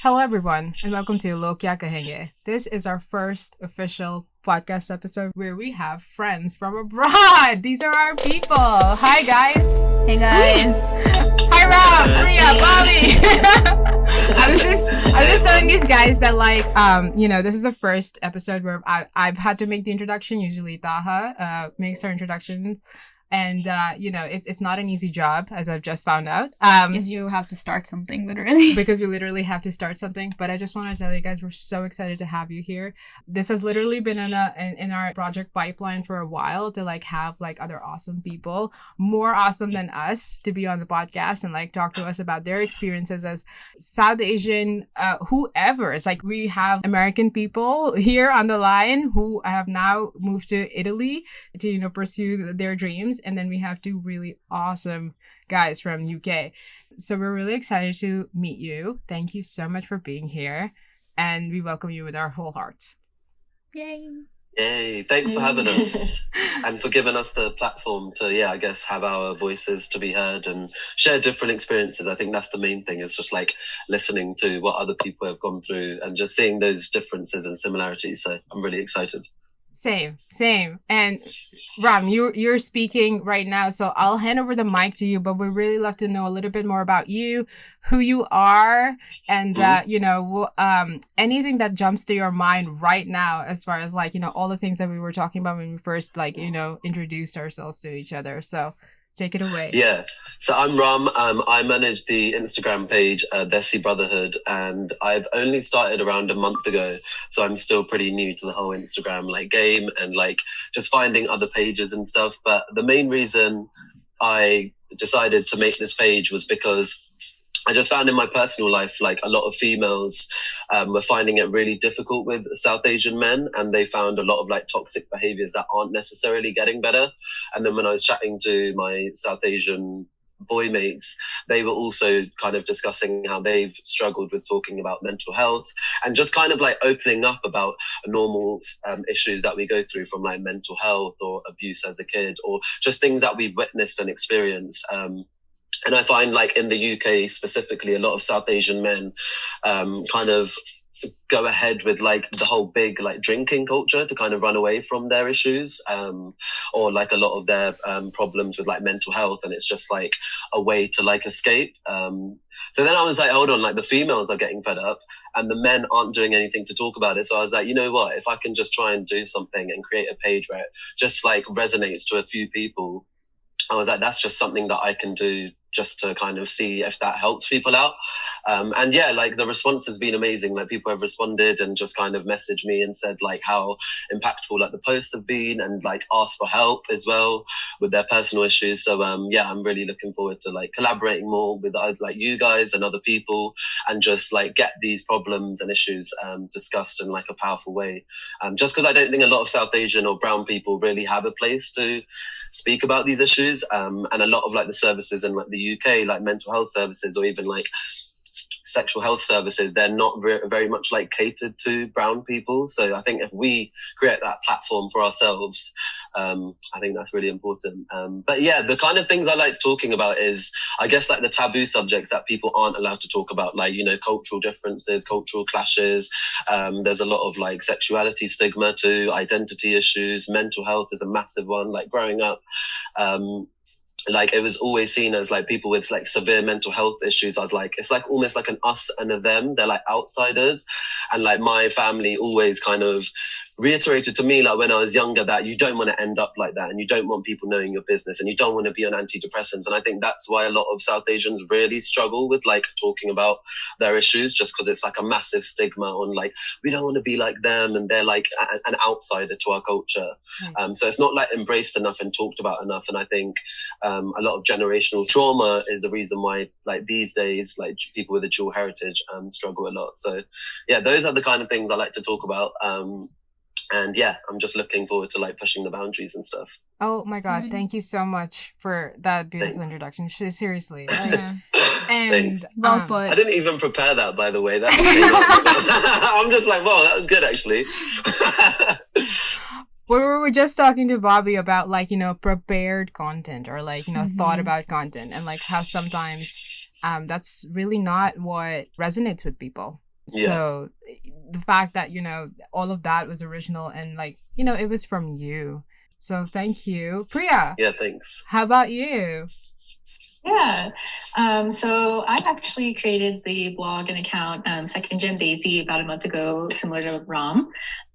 Hello, everyone, and welcome to Lo Kya Kahenge. This is our first official podcast episode where we have friends from abroad. These are our people. Hi, guys. Hey, guys. Hi, Rob, Priya, Bobby. I was just telling these guys that this is the first episode where I've had to make the introduction. Usually Taha makes her introduction. And, it's not an easy job, as I've just found out. Because you have to start something, literally. Because we literally have to start something. But I just want to tell you guys, we're so excited to have you here. This has literally been in our project pipeline for a while to, have, other awesome people, more awesome than us, to be on the podcast and, talk to us about their experiences as South Asian, whoever. It's we have American people here on the line who have now moved to Italy to, pursue their dreams. And then we have two really awesome guys from UK. So we're really excited to meet you. Thank you so much for being here. And we welcome you with our whole hearts. Yay. Yay. Thanks for having us and for giving us the platform to, have our voices to be heard and share different experiences. I think that's the main thing, is just listening to what other people have gone through and just seeing those differences and similarities. So I'm really excited. Same. And Ram, you're speaking right now, so I'll hand over the mic to you, but we'd really love to know a little bit more about you, who you are, and anything that jumps to your mind right now as far as all the things that we were talking about when we first introduced ourselves to each other. So take it away. Yeah. So I'm Ram. I manage the Instagram page, Bessie Brotherhood, and I've only started around a month ago. So I'm still pretty new to the whole Instagram game and just finding other pages and stuff. But the main reason I decided to make this page was because I just found in my personal life, a lot of females were finding it really difficult with South Asian men, and they found a lot of toxic behaviors that aren't necessarily getting better. And then when I was chatting to my South Asian boy mates, they were also kind of discussing how they've struggled with talking about mental health and just kind of opening up about normal issues that we go through from mental health or abuse as a kid, or just things that we've witnessed and experienced. And I find in the UK specifically, a lot of South Asian men kind of go ahead with the whole big drinking culture to kind of run away from their issues, or a lot of their problems with mental health, and it's just a way to escape. So then I was hold on, the females are getting fed up and the men aren't doing anything to talk about it. So I was you know what, if I can just try and do something and create a page where it just resonates to a few people, I was that's just something that I can do just to kind of see if that helps people out. And the response has been amazing. People have responded and just kind of messaged me and said how impactful the posts have been, and asked for help as well with their personal issues. So I'm really looking forward to collaborating more with you guys and other people, and just get these problems and issues discussed in a powerful way. Just because I don't think a lot of South Asian or brown people really have a place to speak about these issues, and a lot of the services in the UK, mental health services or even sexual health services, they're not very much catered to brown people. So I think if we create that platform for ourselves, I think that's really important. But the kind of things I like talking about is, I guess, the taboo subjects that people aren't allowed to talk about, cultural differences, cultural clashes. There's a lot of sexuality stigma too, identity issues, mental health is a massive one. Growing up, it was always seen as people with severe mental health issues. I was it's almost an us and a them. They're outsiders. And my family always kind of reiterated to me when I was younger that you don't want to end up like that, and you don't want people knowing your business, and you don't want to be on antidepressants. And I think that's why a lot of South Asians really struggle with talking about their issues, just because it's a massive stigma on we don't want to be like them, and they're an outsider to our culture. So it's not embraced enough and talked about enough. And I think a lot of generational trauma is the reason why these days people with a dual heritage struggle a lot. So those are the kind of things I like to talk about. And I'm just looking forward to pushing the boundaries and stuff. Oh my God, thank you so much for that beautiful introduction. Seriously. And well put. I didn't even prepare that, by the way. That I'm just wow, that was good actually. We were just talking to Bobby about prepared content, or thought about content, and how sometimes that's really not what resonates with people. Yeah. So the fact that, all of that was original and like, it was from you. So thank you. Priya, Yeah, thanks. how about you? Yeah. So I actually created the blog and account Second Gen Daisy about a month ago, similar to Rom.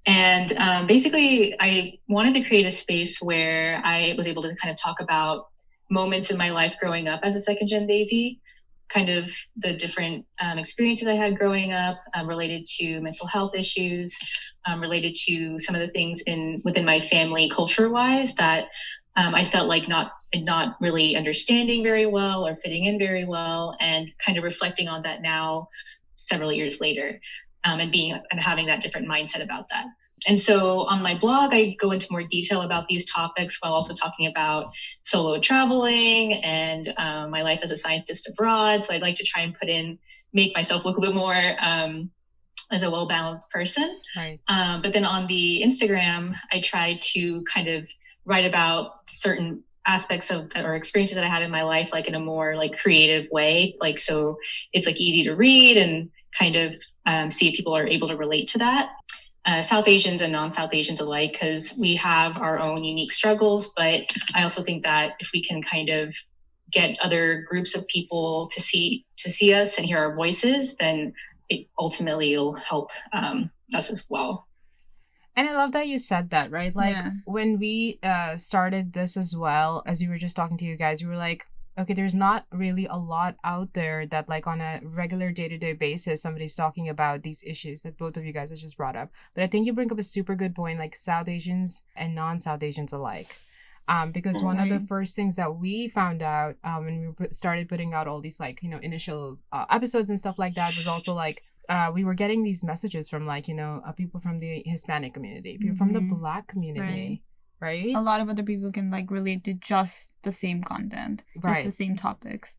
And basically, I wanted to create a space where I was able to kind of talk about moments in my life growing up as a Second Gen Daisy, kind of the different experiences I had growing up related to mental health issues, related to some of the things within my family culture-wise that I felt like not really understanding very well or fitting in very well, and kind of reflecting on that now, several years later, and having that different mindset about that. And so on my blog, I go into more detail about these topics while also talking about solo traveling and my life as a scientist abroad. So I'd like to try and make myself look a bit more as a well-balanced person. Right. But then on the Instagram, I try to kind of write about certain aspects of or experiences that I had in my life, like in a more like creative way. Like, so it's like easy to read and kind of see if people are able to relate to that. South Asians and non-South Asians alike, because we have our own unique struggles. But I also think that if we can kind of get other groups of people to see us and hear our voices, then it ultimately will help us as well. And I love that you said that, right? Like when we started this as well, as we were just talking to you guys, we were like, okay, there's not really a lot out there that like on a regular day-to-day basis, somebody's talking about these issues that both of you guys have just brought up. But I think you bring up a super good point, like South Asians and non-South Asians alike. Because one of the first things that we found out when we started putting out all these like, initial episodes and stuff like that was also like, we were getting these messages from like, people from the Hispanic community, people from the Black community, right? A lot of other people can like relate to just the same content, just the same topics.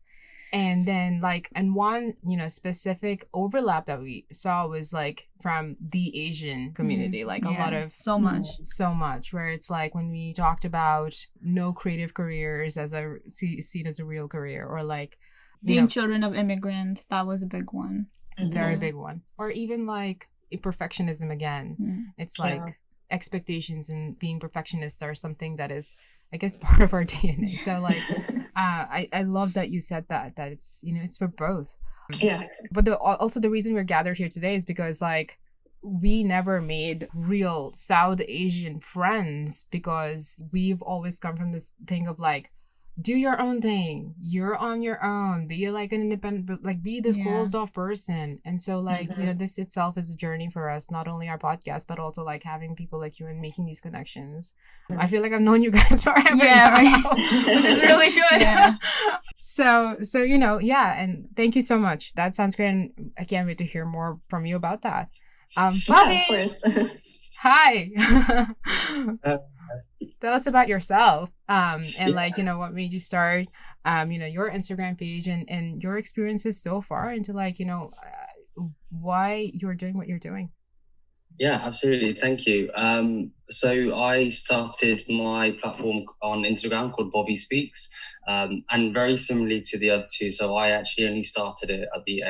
And then like, and one, specific overlap that we saw was like from the Asian community, like a lot of so much where it's like when we talked about no creative careers as seen as a real career, or like being children of immigrants, that was a big one. Very big one. Or even like perfectionism again. It's like expectations and being perfectionists are something that is, I guess, part of our DNA. So like, I love that you said that it's, it's for both. Yeah. But also the reason we're gathered here today is because like, we never made real South Asian friends because we've always come from this thing of like, do your own thing. You're on your own. Be like an independent, like be this closed off person. And so like, this itself is a journey for us, not only our podcast, but also like having people like you and making these connections. I feel like I've known you guys forever now, which is really good. So, and thank you so much. That sounds great. And I can't wait to hear more from you about that. Bobby, of course. Hi. Tell us about yourself and like, what made you start, your Instagram page and your experiences so far into like, why you're doing what you're doing. Yeah, absolutely. Thank you. So I started my platform on Instagram called Bobby Speaks, and very similarly to the other two. So I actually only started it at the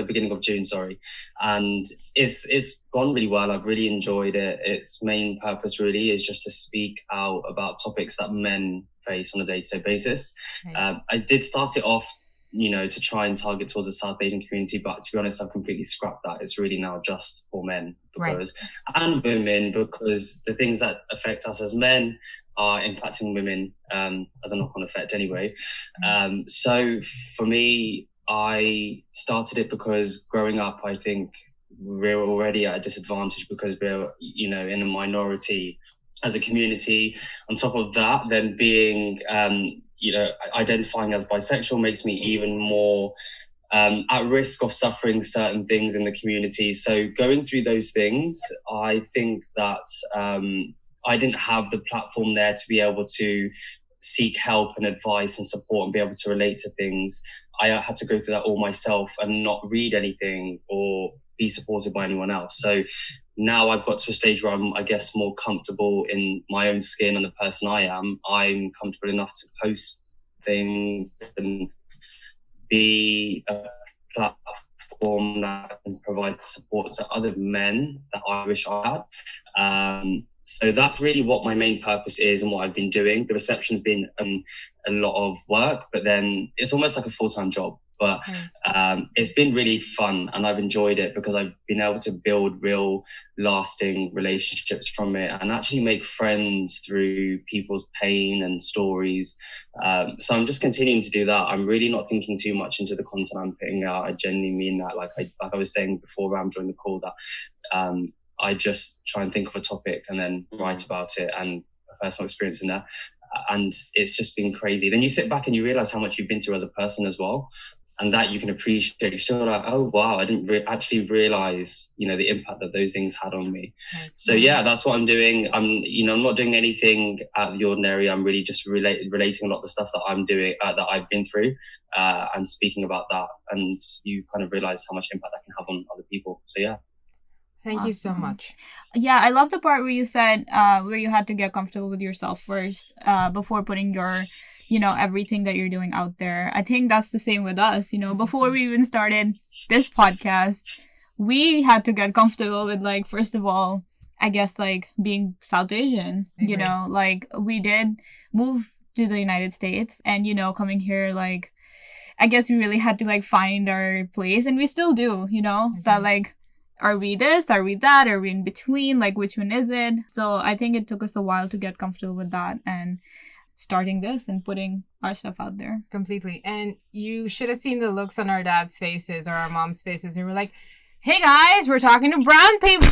beginning of June, sorry. And it's gone really well. I've really enjoyed it. Its main purpose really is just to speak out about topics that men face on a day-to-day basis. I did start it off, to try and target towards the South Asian community, but to be honest, I've completely scrapped that. It's really now just for men and women, because the things that affect us as men are impacting women as a knock-on effect anyway. So for me, I started it because growing up, I think we're already at a disadvantage because we're, in a minority as a community. On top of that, then being, identifying as bisexual makes me even more at risk of suffering certain things in the community. So going through those things, I think that I didn't have the platform there to be able to seek help and advice and support and be able to relate to things. I had to go through that all myself and not read anything or be supported by anyone else. So now I've got to a stage where I'm, I guess, more comfortable in my own skin and the person I am. I'm comfortable enough to post things and be a platform platform that can provide support to other men that I wish I had. So that's really what my main purpose is and what I've been doing. The reception's been a lot of work, but then it's almost like a full-time job. But it's been really fun and I've enjoyed it because I've been able to build real lasting relationships from it and actually make friends through people's pain and stories. So I'm just continuing to do that. I'm really not thinking too much into the content I'm putting out. I genuinely mean that. Like I was saying before around during the call, that I just try and think of a topic and then write about it and a personal experience in there. And it's just been crazy. Then you sit back and you realize how much you've been through as a person as well. And that you can appreciate. You're still like, oh, wow, I didn't actually realize, the impact that those things had on me. So, yeah, that's what I'm doing. I'm not doing anything out of the ordinary. I'm really just relating a lot of the stuff that I'm doing, that I've been through and speaking about that. And you kind of realize how much impact that can have on other people. So, yeah. Thank you so much. Yeah, I love the part where you said where you had to get comfortable with yourself first before putting your, everything that you're doing out there. I think that's the same with us. Before we even started this podcast, we had to get comfortable with, like, first of all, I guess, like, being South Asian. Like, we did move to the United States and, coming here, like, I guess we really had to, like, find our place, and we still do, that, like, are we this? Are we that? Are we in between? Like, which one is it? So I think it took us a while to get comfortable with that and starting this and putting our stuff out there. Completely. And you should have seen the looks on our dad's faces or our mom's faces. They were like, hey guys, we're talking to brown people.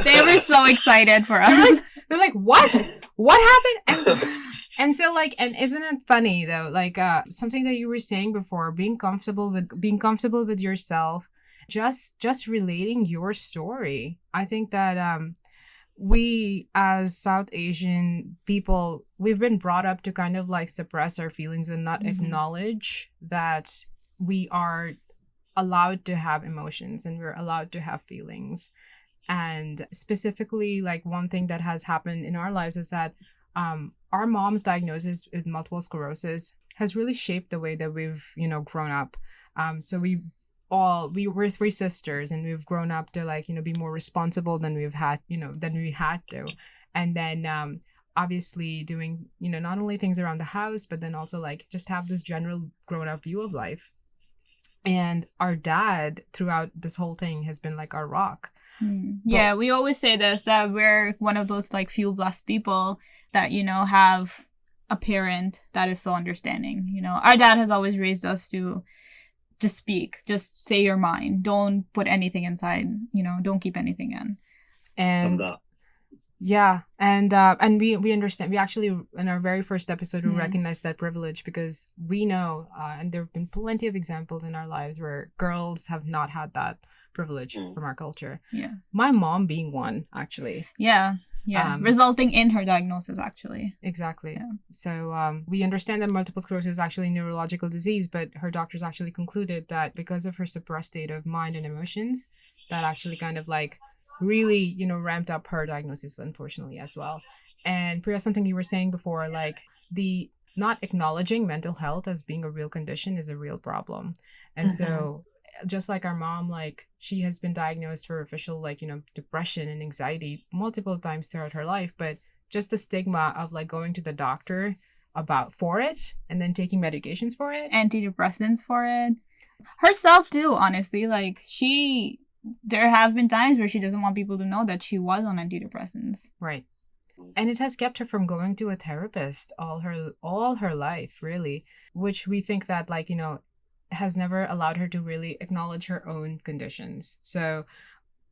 They were so excited for us. They're like, what? What happened? And so, like, and isn't it funny though? Like, something that you were saying before, being comfortable with yourself. Just relating your story. I think that we as South Asian people, we've been brought up to kind of like suppress our feelings and not acknowledge that we are allowed to have emotions and we're allowed to have feelings. And specifically, like, one thing that has happened in our lives is that our mom's diagnosis with multiple sclerosis has really shaped the way that we've, grown up. So we were three sisters and we've grown up to, like, be more responsible than we had to. And then obviously doing, not only things around the house, but then also, like, just have this general grown up view of life. And our dad throughout this whole thing has been like our rock. Yeah, we always say this, that we're one of those, like, few blessed people that, have a parent that is so understanding. Our dad has always raised us to just speak, just say your mind. Don't put anything inside, don't keep anything in. And yeah, and we understand. We actually, in our very first episode, we recognized that privilege because we know, and there have been plenty of examples in our lives where girls have not had that privilege from our culture. Yeah. My mom being one, actually. Yeah. Resulting in her diagnosis, actually. Exactly. Yeah. So we understand that multiple sclerosis is actually a neurological disease, but her doctors actually concluded that because of her suppressed state of mind and emotions, that actually kind of, like, really, ramped up her diagnosis, unfortunately, as well. And Priya, something you were saying before, like, the not acknowledging mental health as being a real condition is a real problem. And so just like our mom, like, she has been diagnosed for official, like, depression and anxiety multiple times throughout her life, but just the stigma of, like, going to the doctor for it and then taking medications for it. Antidepressants for it. Herself too, honestly. Like, there have been times where she doesn't want people to know that she was on antidepressants. Right. And it has kept her from going to a therapist all her life, really, which we think that, like, has never allowed her to really acknowledge her own conditions. So,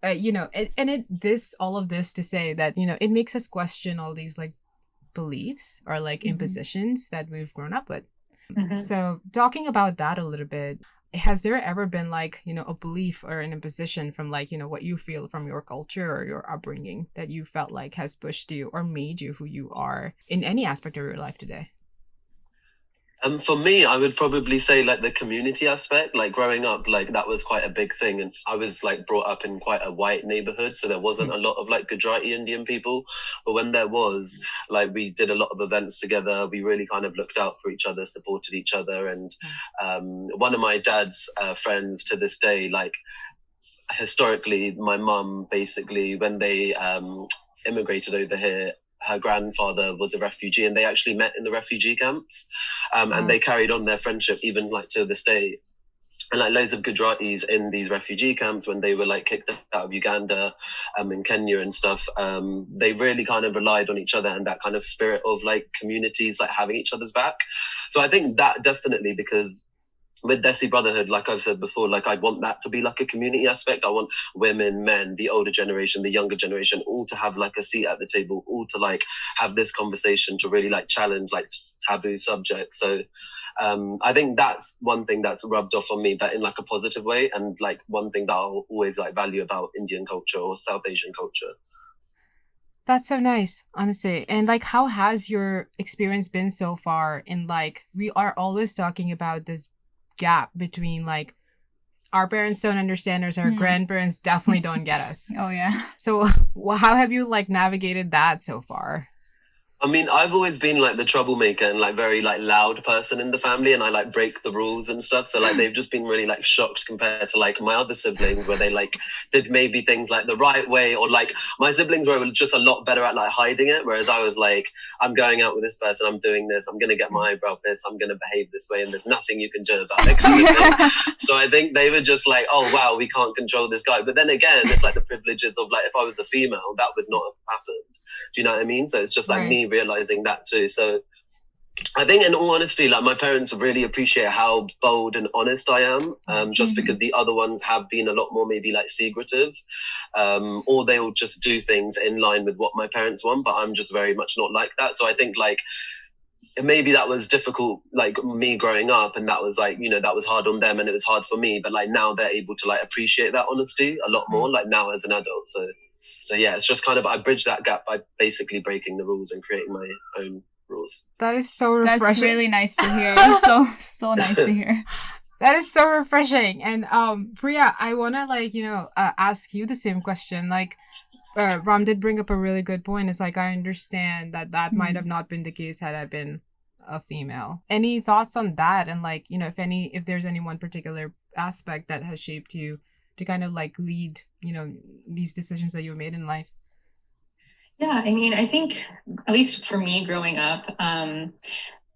all of this to say that, it makes us question all these, like, beliefs or, like, impositions that we've grown up with. So talking about that a little bit, has there ever been, like, a belief or an imposition from, like, what you feel from your culture or your upbringing that you felt like has pushed you or made you who you are in any aspect of your life today? For me, I would probably say like the community aspect, like growing up, like that was quite a big thing. And I was like brought up in quite a white neighborhood. So there wasn't a lot of like Gujarati Indian people. But when there was, like we did a lot of events together. We really kind of looked out for each other, supported each other. And one of my dad's friends to this day, like historically, my mum basically, when they immigrated over here, her grandfather was a refugee and they actually met in the refugee camps, and they carried on their friendship even like to this day. And like loads of Gujaratis in these refugee camps, when they were like kicked out of Uganda and Kenya and stuff, they really kind of relied on each other and that kind of spirit of like communities like having each other's back. So I think that definitely, because with Desi Brotherhood, like I've said before, like I want that to be like a community aspect. I want women, men, the older generation, the younger generation, all to have like a seat at the table, all to like have this conversation to really like challenge like taboo subjects. So I think that's one thing that's rubbed off on me, that in like a positive way, and like one thing that I'll always like value about Indian culture or South Asian culture. That's so nice, honestly. And like, how has your experience been so far? In like, we are always talking about this gap between like our parents don't understand us, our grandparents definitely don't get us. Oh yeah. So how have you like navigated that so far? I mean, I've always been like the troublemaker and like very like loud person in the family, and I like break the rules and stuff. So like they've just been really like shocked compared to like my other siblings, where they like did maybe things like the right way, or like my siblings were just a lot better at like hiding it, whereas I was like, I'm going out with this person, I'm doing this, I'm gonna get my eyebrow pierced, I'm gonna behave this way, and there's nothing you can do about it kind of thing. So I think they were just like, oh wow, we can't control this guy. But then again, it's like the privileges of like, if I was a female, that would not have happened. Do you know what I mean? So it's just like me realizing that too. So I think in all honesty, like my parents really appreciate how bold and honest I am, just because the other ones have been a lot more maybe like secretive, or they'll just do things in line with what my parents want, but I'm just very much not like that. So I think like maybe that was difficult, like me growing up, and that was like, you know, that was hard on them and it was hard for me, but like now they're able to like appreciate that honesty a lot more, like now as an adult. So yeah, it's just kind of, I bridge that gap by basically breaking the rules and creating my own rules. That is so refreshing. That's really nice to hear. So nice to hear. That is so refreshing. And Priya, I wanna like, you know, ask you the same question. Like Ram did bring up a really good point. It's like, I understand that might have not been the case had I been a female. Any thoughts on that? And like, you know, if there's any one particular aspect that has shaped you to kind of like lead, you know, these decisions that you made in life? Yeah, I mean, I think, at least for me growing up,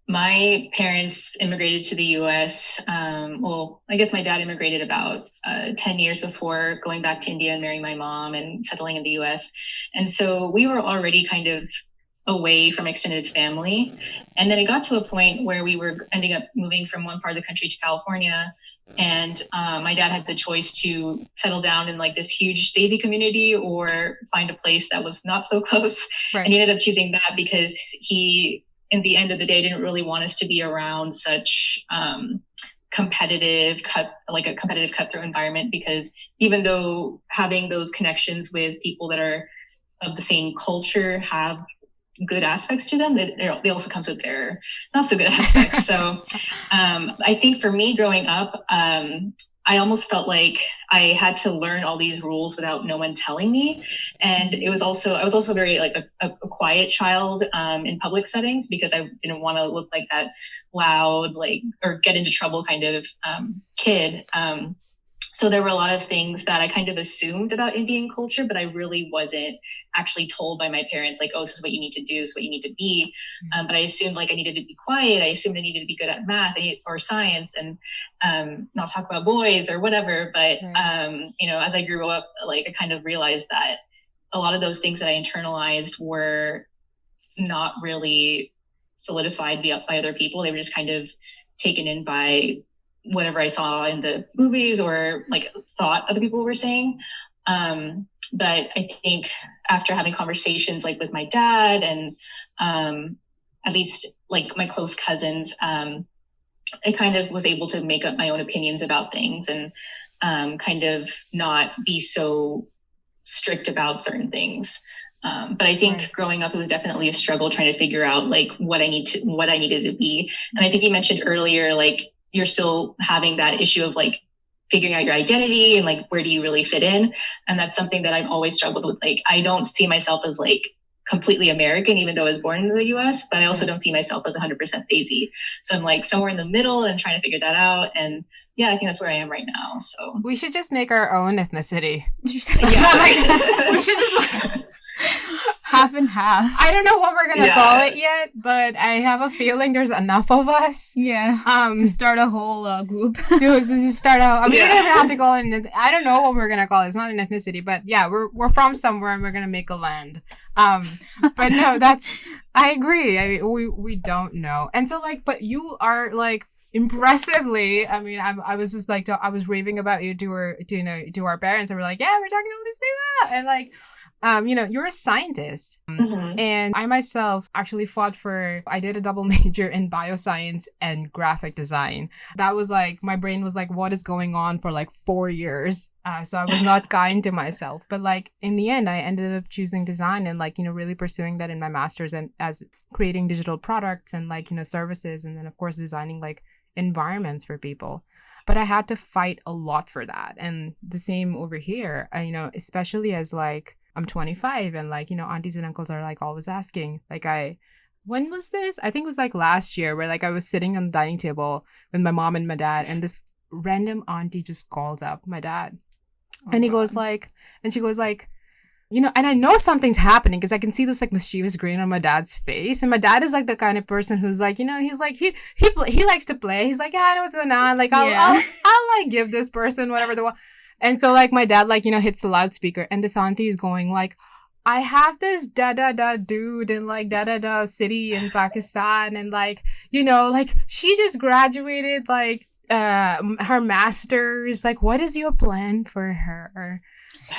my parents immigrated to the US. Well, I guess my dad immigrated about 10 years before going back to India and marrying my mom and settling in the US. And so we were already kind of away from extended family. And then it got to a point where we were ending up moving from one part of the country to California. And my dad had the choice to settle down in like this huge Daisy community or find a place that was not so close. Right. And he ended up choosing that because he, in the end of the day, didn't really want us to be around such competitive cutthroat environment, because even though having those connections with people that are of the same culture have good aspects to them, they also comes with their not so good aspects. So I think for me growing up, I almost felt like I had to learn all these rules without no one telling me. And I was also very like a quiet child in public settings, because I didn't want to look like that loud, like, or get into trouble kind of kid. So there were a lot of things that I kind of assumed about Indian culture, but I really wasn't actually told by my parents, like, oh, this is what you need to do, this is what you need to be. But I assumed like I needed to be quiet. I assumed I needed to be good at math or science and not talk about boys or whatever. But, you know, as I grew up, like I kind of realized that a lot of those things that I internalized were not really solidified by other people. They were just kind of taken in by whatever I saw in the movies or like thought other people were saying. But I think after having conversations like with my dad and at least like my close cousins, I kind of was able to make up my own opinions about things and kind of not be so strict about certain things. But I think growing up, it was definitely a struggle trying to figure out like what I needed to be. And I think you mentioned earlier, like you're still having that issue of like figuring out your identity and like where do you really fit in. And that's something that I've always struggled with. Like I don't see myself as like completely American, even though I was born in the US, but I also don't see myself as 100% Desi. So I'm like somewhere in the middle and trying to figure that out. And yeah, I think that's where I am right now. So we should just make our own ethnicity. Yeah. Like, we should just like, half and half. I don't know what we're gonna call it yet, but I have a feeling there's enough of us. To start a whole group. to start out. I mean, we don't even have to call it. I don't know what we're gonna call it. It's not an ethnicity, but yeah, we're from somewhere and we're gonna make a land. But no, I agree. We don't know, and so like, but you are like impressively. I mean, I was just like, I was raving about you to our parents, and we're like, yeah, we're talking to all these people, and like. You're a scientist. And I myself actually I did a double major in bioscience and graphic design. That was like, my brain was like, what is going on for like 4 years? So I was not kind to myself. But like in the end, I ended up choosing design and like, really pursuing that in my master's and as creating digital products and like, services. And then of course, designing like environments for people. But I had to fight a lot for that. And the same over here, especially as like, I'm 25 and like, aunties and uncles are like always asking, like when was this? I think it was like last year where like I was sitting on the dining table with my mom and my dad and this random auntie just calls up my dad. And he goes like, and she goes like, and I know something's happening because I can see this like mischievous grin on my dad's face. And my dad is like the kind of person who's like, he's like, he likes to play. He's like, yeah, I know what's going on. Like, I'll like give this person whatever they want. And so, like, my dad, like, hits the loudspeaker and this auntie is going, like, I have this da-da-da dude in, like, da-da-da city in Pakistan. And, like, like, she just graduated, like, her master's. Like, what is your plan for her?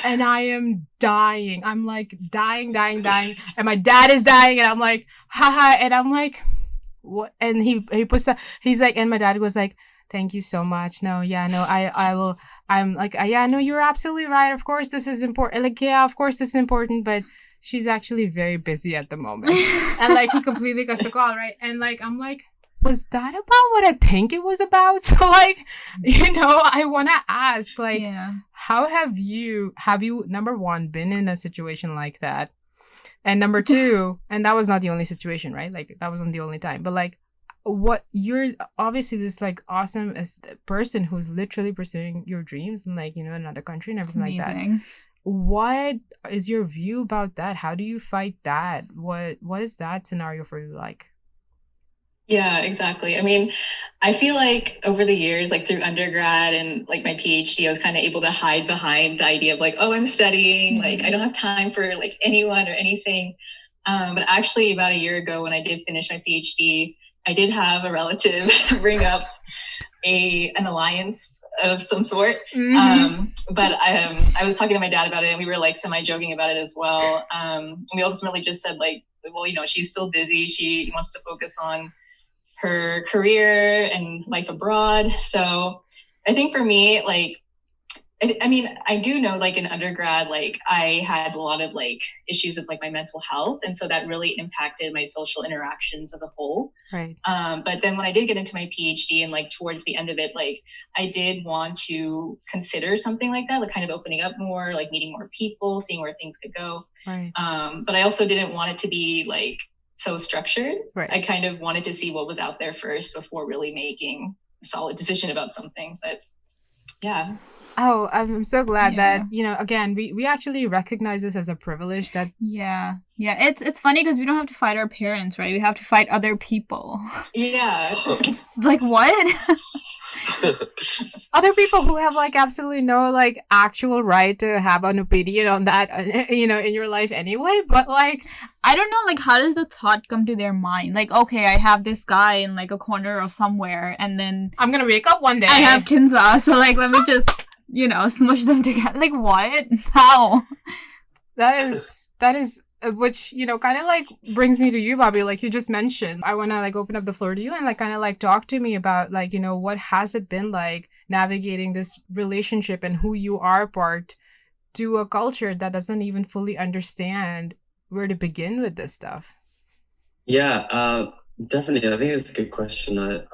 And I am dying. I'm, like, dying. And my dad is dying. And I'm, like, haha. And I'm, like, what? And he puts that. He's, like, and my dad was, like, thank you so much. No, I will. I'm like, yeah, no, you're absolutely right. Of course, this is important. Like, yeah, of course, this is important, but she's actually very busy at the moment. And like, he completely cuts the call, right? And like, I'm like, was that about what I think it was about? So like, I want to ask, like, how have you, number one, been in a situation like that? And number two, and that was not the only situation, right? Like, that wasn't the only time, but like, what you're obviously this like awesome person who's literally pursuing your dreams in like another country and everything like that. What is your view about that? How do you fight that? What is that scenario for you like? Yeah, exactly. I mean, I feel like over the years, like through undergrad and like my PhD, I was kind of able to hide behind the idea of like, oh, I'm studying, like I don't have time for like anyone or anything. But actually about a year ago when I did finish my PhD, I did have a relative bring up an alliance of some sort. But I was talking to my dad about it and we were like semi-joking about it as well. And we ultimately just said like, well, she's still busy. She wants to focus on her career and life abroad. So I think for me, like, I mean, I do know like in undergrad, like I had a lot of like issues with like my mental health. And so that really impacted my social interactions as a whole. Right. But then when I did get into my PhD and like towards the end of it, like I did want to consider something like that, like kind of opening up more, like meeting more people, seeing where things could go. Right. But I also didn't want it to be like so structured. Right. I kind of wanted to see what was out there first before really making a solid decision about something. But yeah. Oh, I'm so glad that, again, we actually recognize this as a privilege that... Yeah. It's funny because we don't have to fight our parents, right? We have to fight other people. Yeah. It's like, what? Other people who have, like, absolutely no, like, actual right to have an opinion on that, in your life anyway. But, like... I don't know, like, how does the thought come to their mind? Like, okay, I have this guy in, like, a corner of somewhere, and then... I'm gonna wake up one day. I have Kinza, so, like, let me just... smush them together. Like, what? How? That is, which, kind of like brings me to you, Bobby, like you just mentioned. I want to like open up the floor to you and like kind of like talk to me about like, what has it been like navigating this relationship and who you are part to a culture that doesn't even fully understand where to begin with this stuff? Yeah, definitely. I think it's a good question. There's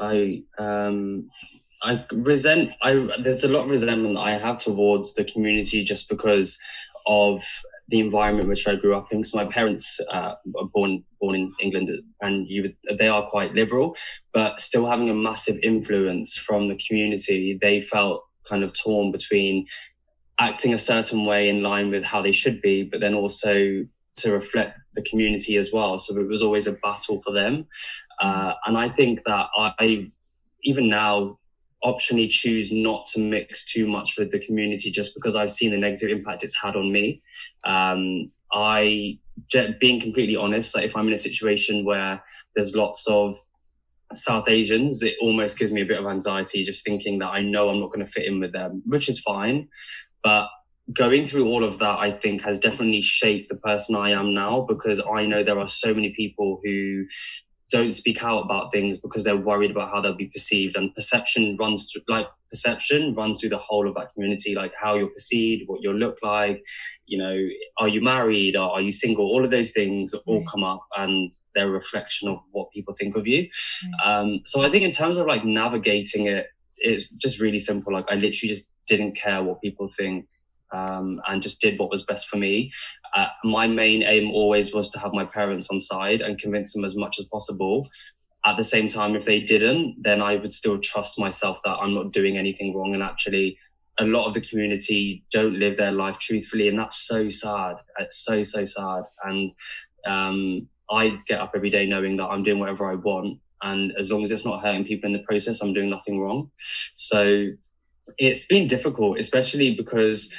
a lot of resentment that I have towards the community just because of the environment which I grew up in. So my parents were born in England, and they are quite liberal, but still having a massive influence from the community. They felt kind of torn between acting a certain way in line with how they should be, but then also to reflect the community as well. So it was always a battle for them. And I think that I even now, optionally choose not to mix too much with the community just because I've seen the negative impact it's had on me. Being completely honest, like if I'm in a situation where there's lots of South Asians, it almost gives me a bit of anxiety just thinking that I know I'm not going to fit in with them, which is fine. But going through all of that, I think, has definitely shaped the person I am now, because I know there are so many people who don't speak out about things because they're worried about how they'll be perceived, and perception runs through the whole of that community, like how you're perceived, what you look like, are you married, are you single, all of those things all come up, and they're a reflection of what people think of you. So I think in terms of like navigating it, it's just really simple. Like I literally just didn't care what people think, and just did what was best for me. My main aim always was to have my parents on side and convince them as much as possible. At the same time, if they didn't, then I would still trust myself that I'm not doing anything wrong. And actually, a lot of the community don't live their life truthfully, and that's so sad. It's so sad. And I get up every day knowing that I'm doing whatever I want, and as long as it's not hurting people in the process, I'm doing nothing wrong. So it's been difficult, especially because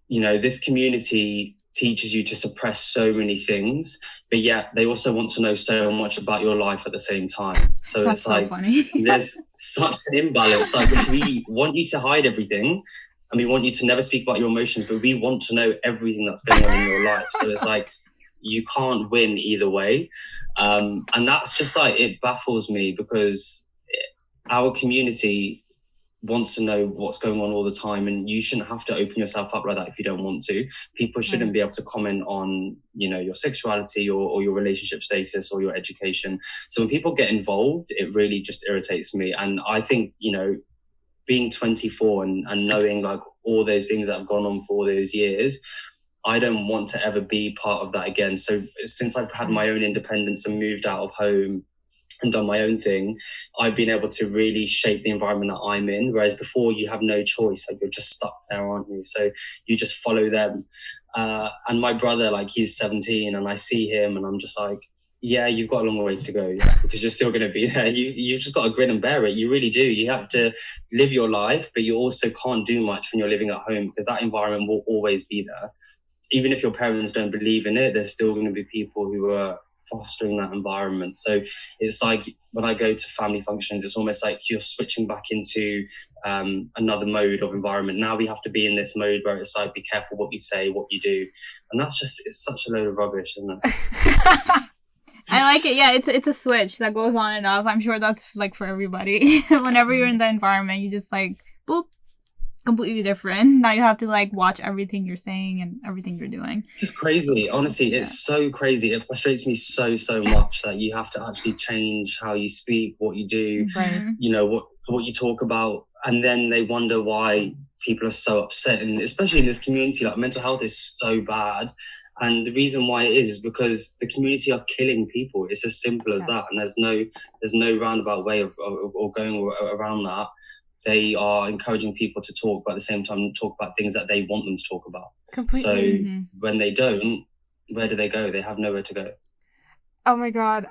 this community teaches you to suppress so many things, but yet they also want to know so much about your life at the same time. So That's it's so like funny. there's such an imbalance. Like we want you to hide everything, and we want you to never speak about your emotions, but we want to know everything that's going on in your life. So it's like you can't win either way, and that's just like, it baffles me because our community wants to know what's going on all the time, and you shouldn't have to open yourself up like that if you don't want to. People shouldn't be able to comment on your sexuality or your relationship status or your education. So when people get involved, it really just irritates me. And I think being 24 and knowing like all those things that have gone on for all those years, I don't want to ever be part of that again. So since I've had my own independence and moved out of home and done my own thing, I've been able to really shape the environment that I'm in. Whereas before, you have no choice. Like, you're just stuck there, aren't you? So you just follow them. And my brother, like, he's 17, and I see him, and I'm just like, yeah, you've got a long way to go, because you're still going to be there. You've just got to grin and bear it. You really do. You have to live your life, but you also can't do much when you're living at home, because that environment will always be there. Even if your parents don't believe in it, there's still going to be people who are fostering that environment. So it's like when I go to family functions, it's almost like you're switching back into another mode of environment. Now we have to be in this mode where it's like, be careful what you say, what you do. And it's such a load of rubbish, isn't it? I like it. Yeah, it's a switch that goes on and off. I'm sure that's like for everybody. Whenever you're in the environment, you just like, boop, completely different. Now you have to like watch everything you're saying and everything you're doing. It's crazy. Honestly, it's so crazy. It frustrates me so much that you have to actually change how you speak, what you do, what you talk about. And then they wonder why people are so upset. And especially in this community, like mental health is so bad. And the reason why it is because the community are killing people. It's as simple as that. And there's no roundabout way of going around that. They are encouraging people to talk, but at the same time talk about things that they want them to talk about. Completely. So when they don't, where do they go? They have nowhere to go. Oh my God,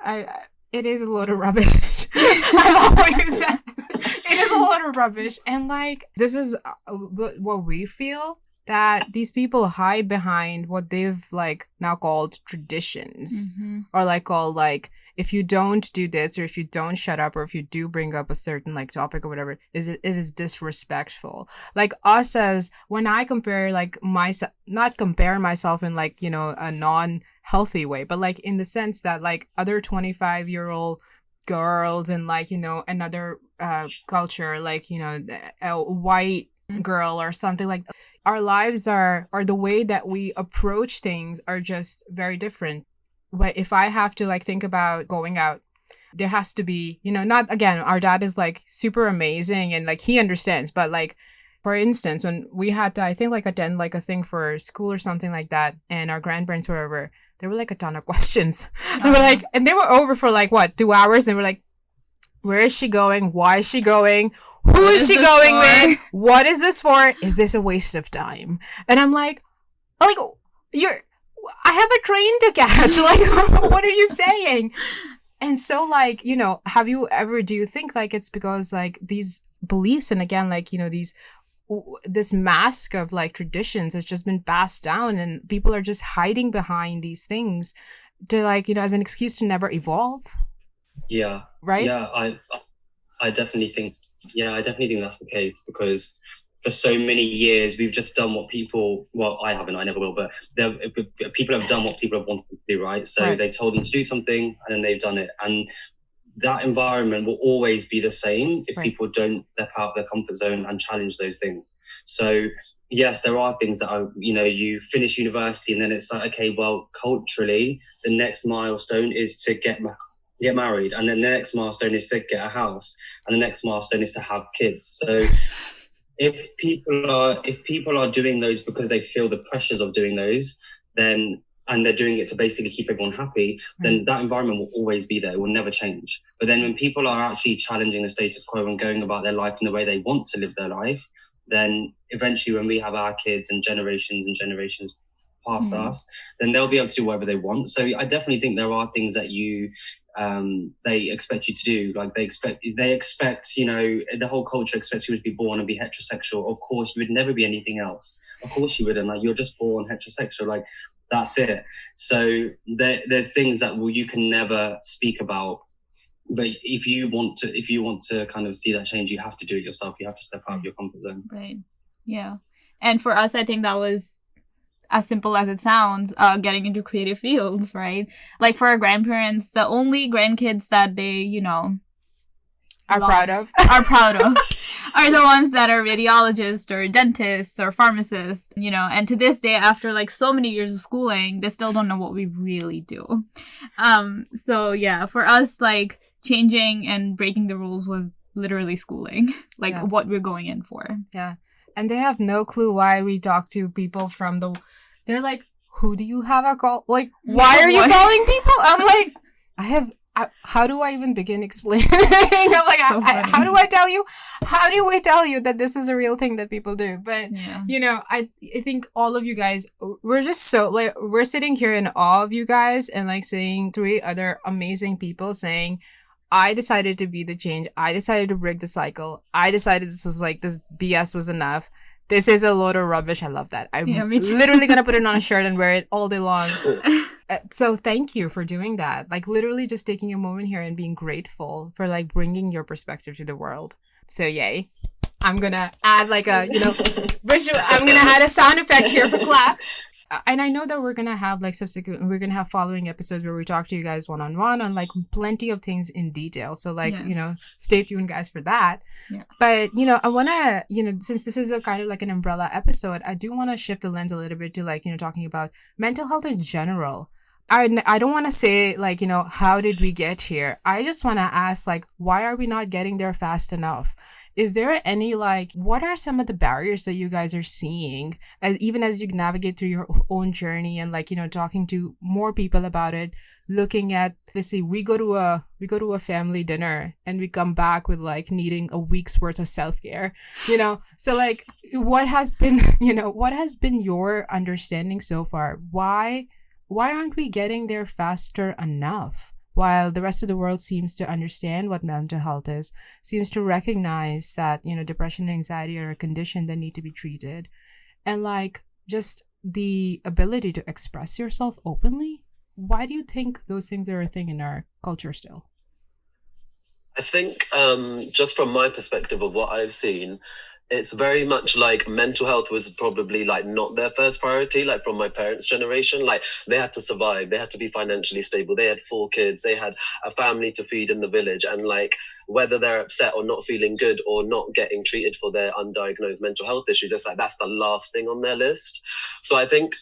it is a load of rubbish. I've always said it is a load of rubbish, and like this is what we feel, that these people hide behind what they've like now called traditions, or like called like, if you don't do this, or if you don't shut up, or if you do bring up a certain like topic or whatever, it is disrespectful. Like us, as when I compare like myself, not compare myself in like, a non-healthy way, but like in the sense that like other 25-year-old girls and like, another culture, like, white girl or something like that. Our lives are, or the way that we approach things are just very different. But if I have to like think about going out, there has to be, you know, not, again, our dad is like super amazing and like he understands, but like, for instance, when we had to, I think, like attend like a thing for school or something like that, and our grandparents were over, there were like a ton of questions. They were like, and they were over for like what, 2 hours, and they were like, where is she going? Why is she going? Who is she going with? What is this for? Is this a waste of time? And I'm like, I have a train to catch. Like, what are you saying? And so, like, you know, do you think like it's because like these beliefs, and again, like, you know, this mask of like traditions has just been passed down, and people are just hiding behind these things to, like, you know, as an excuse to never evolve? Yeah. Right? Yeah, I definitely think that's the case, because for so many years we've just done what people, well, I haven't, I never will, but people have done what people have wanted to do, right? So Right. they've told them to do something and then they've done it. And that environment will always be the same if Right. people don't step out of their comfort zone and challenge those things. So yes, there are things that are, you know, you finish university and then it's like, okay, well, culturally, the next milestone is to get married, and then the next milestone is to get a house, and the next milestone is to have kids. So if people are doing those because they feel the pressures of doing those, then, and they're doing it to basically keep everyone happy, then that environment will always be there. It will never change. But then when people are actually challenging the status quo and going about their life in the way they want to live their life, then eventually when we have our kids and generations past us, then they'll be able to do whatever they want. So I definitely think there are things that they expect you to do. Like they expect, you know, the whole culture expects you to be born and be heterosexual. Of course, you would never be anything else. Of course you wouldn't. Like, you're just born heterosexual. Like, that's it. So there's things that you can never speak about. But if you want to kind of see that change, you have to do it yourself. You have to step out of your comfort zone. Right. Yeah. And for us, I think that was as simple as it sounds, getting into creative fields, right? Like for our grandparents, the only grandkids that they, you know, are proud of are the ones that are radiologists or dentists or pharmacists, you know. And to this day, after like so many years of schooling, they still don't know what we really do. So yeah, for us, like changing and breaking the rules was literally schooling, like what we're going in for. Yeah. And they have no clue why we talk to people from they're like, who do you have a call? Like, why are you calling people? I'm like, how do I even begin explaining? I'm like, So how do I tell you? How do we tell you that this is a real thing that people do? But, you know, I think all of you guys, we're just so, like, we're sitting here in awe of you guys, and like seeing 3 other amazing people saying, I decided to be the change. I decided to break the cycle. I decided this BS was enough. This is a load of rubbish. I love that. I'm literally going to put it on a shirt and wear it all day long. So thank you for doing that. Like literally just taking a moment here and being grateful for like bringing your perspective to the world. So yay. I'm going to add like a, you know, visual. I'm going to add a sound effect here for claps. And I know that we're going to have like we're going to have following episodes where we talk to you guys one-on-one on like plenty of things in detail. So like, you know, stay tuned guys for that. Yeah. But, you know, I want to, you know, since this is a kind of like an umbrella episode, I do want to shift the lens a little bit to like, you know, talking about mental health in general. I don't want to say like, you know, how did we get here? I just want to ask like, why are we not getting there fast enough? Is there any like, what are some of the barriers that you guys are seeing even as you navigate through your own journey and like, you know, talking to more people about it, looking at, let's see, we go to a family dinner and we come back with like needing a week's worth of self-care, you know? So like, what has been your understanding so far? Why aren't we getting there faster enough? While the rest of the world seems to understand what mental health is, seems to recognize that, you know, depression and anxiety are a condition that need to be treated. And like just the ability to express yourself openly. Why do you think those things are a thing in our culture still? I think just from my perspective of what I've seen, it's very much like mental health was probably like not their first priority, like from my parents' generation. Like they had to survive, they had to be financially stable, they had 4 kids, they had a family to feed in the village, and like whether they're upset or not feeling good or not getting treated for their undiagnosed mental health issues, it's like that's the last thing on their list. So I think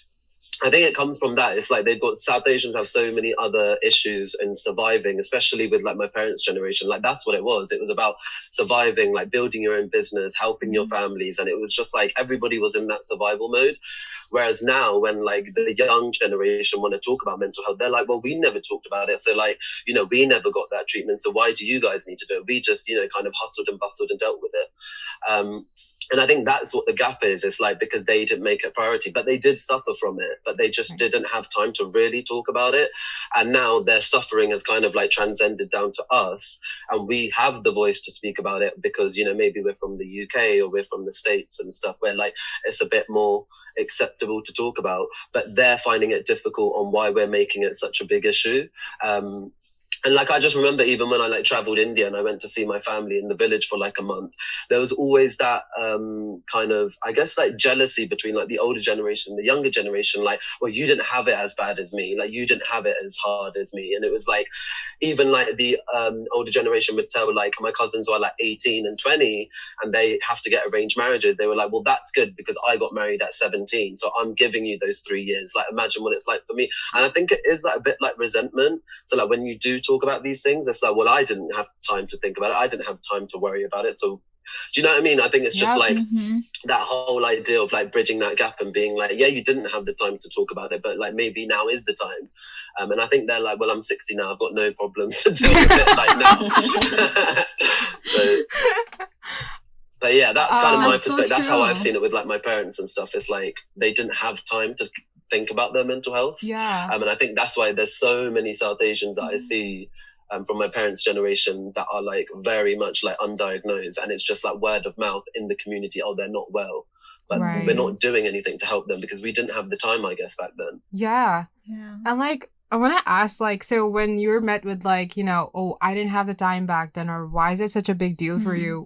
it comes from that. It's like they've got, South Asians have so many other issues in surviving, especially with like my parents' generation. Like that's what it was. It was about surviving, like building your own business, helping your families. And it was just like everybody was in that survival mode. Whereas now when like the young generation want to talk about mental health, they're like, well, we never talked about it. So like, you know, we never got that treatment. So why do you guys need to do it? We just, you know, kind of hustled and bustled and dealt with it. And I think that's what the gap is. It's like because they didn't make it a priority, but they did suffer from it, but they just didn't have time to really talk about it. And now their suffering has kind of like transcended down to us, and we have the voice to speak about it because, you know, maybe we're from the UK or we're from the States and stuff where like it's a bit more acceptable to talk about, but they're finding it difficult on why we're making it such a big issue. And like, I just remember even when I like traveled India and I went to see my family in the village for like a month, there was always that kind of, I guess, like jealousy between like the older generation, the younger generation, like, well, you didn't have it as bad as me. Like you didn't have it as hard as me. And it was like, even like the older generation would tell like my cousins who are like 18 and 20 and they have to get arranged marriages. They were like, well, that's good because I got married at 17. So I'm giving you those 3 years. Like, imagine what it's like for me. And I think it is like a bit like resentment. So like when you do talk about these things, it's like, well, I didn't have time to think about it. I didn't have time to worry about it. So do you know what I mean? I think it's just like that whole idea of like bridging that gap and being like, yeah, you didn't have the time to talk about it, but like maybe now is the time. And I think they're like, well, I'm 60 now. I've got no problems to deal with it like now. So, but yeah, that's kind of my perspective. So that's how I've seen it with like my parents and stuff. It's like they didn't have time to think about their mental health. Yeah. And I think that's why there's so many South Asians that I see from my parents' generation that are like very much like undiagnosed, and it's just like word of mouth in the community. Oh, they're not well, but we're not doing anything to help them because we didn't have the time, I guess, back then. Yeah. And like, I want to ask, like, so when you're met with like, you know, oh, I didn't have the time back then, or why is it such a big deal for you?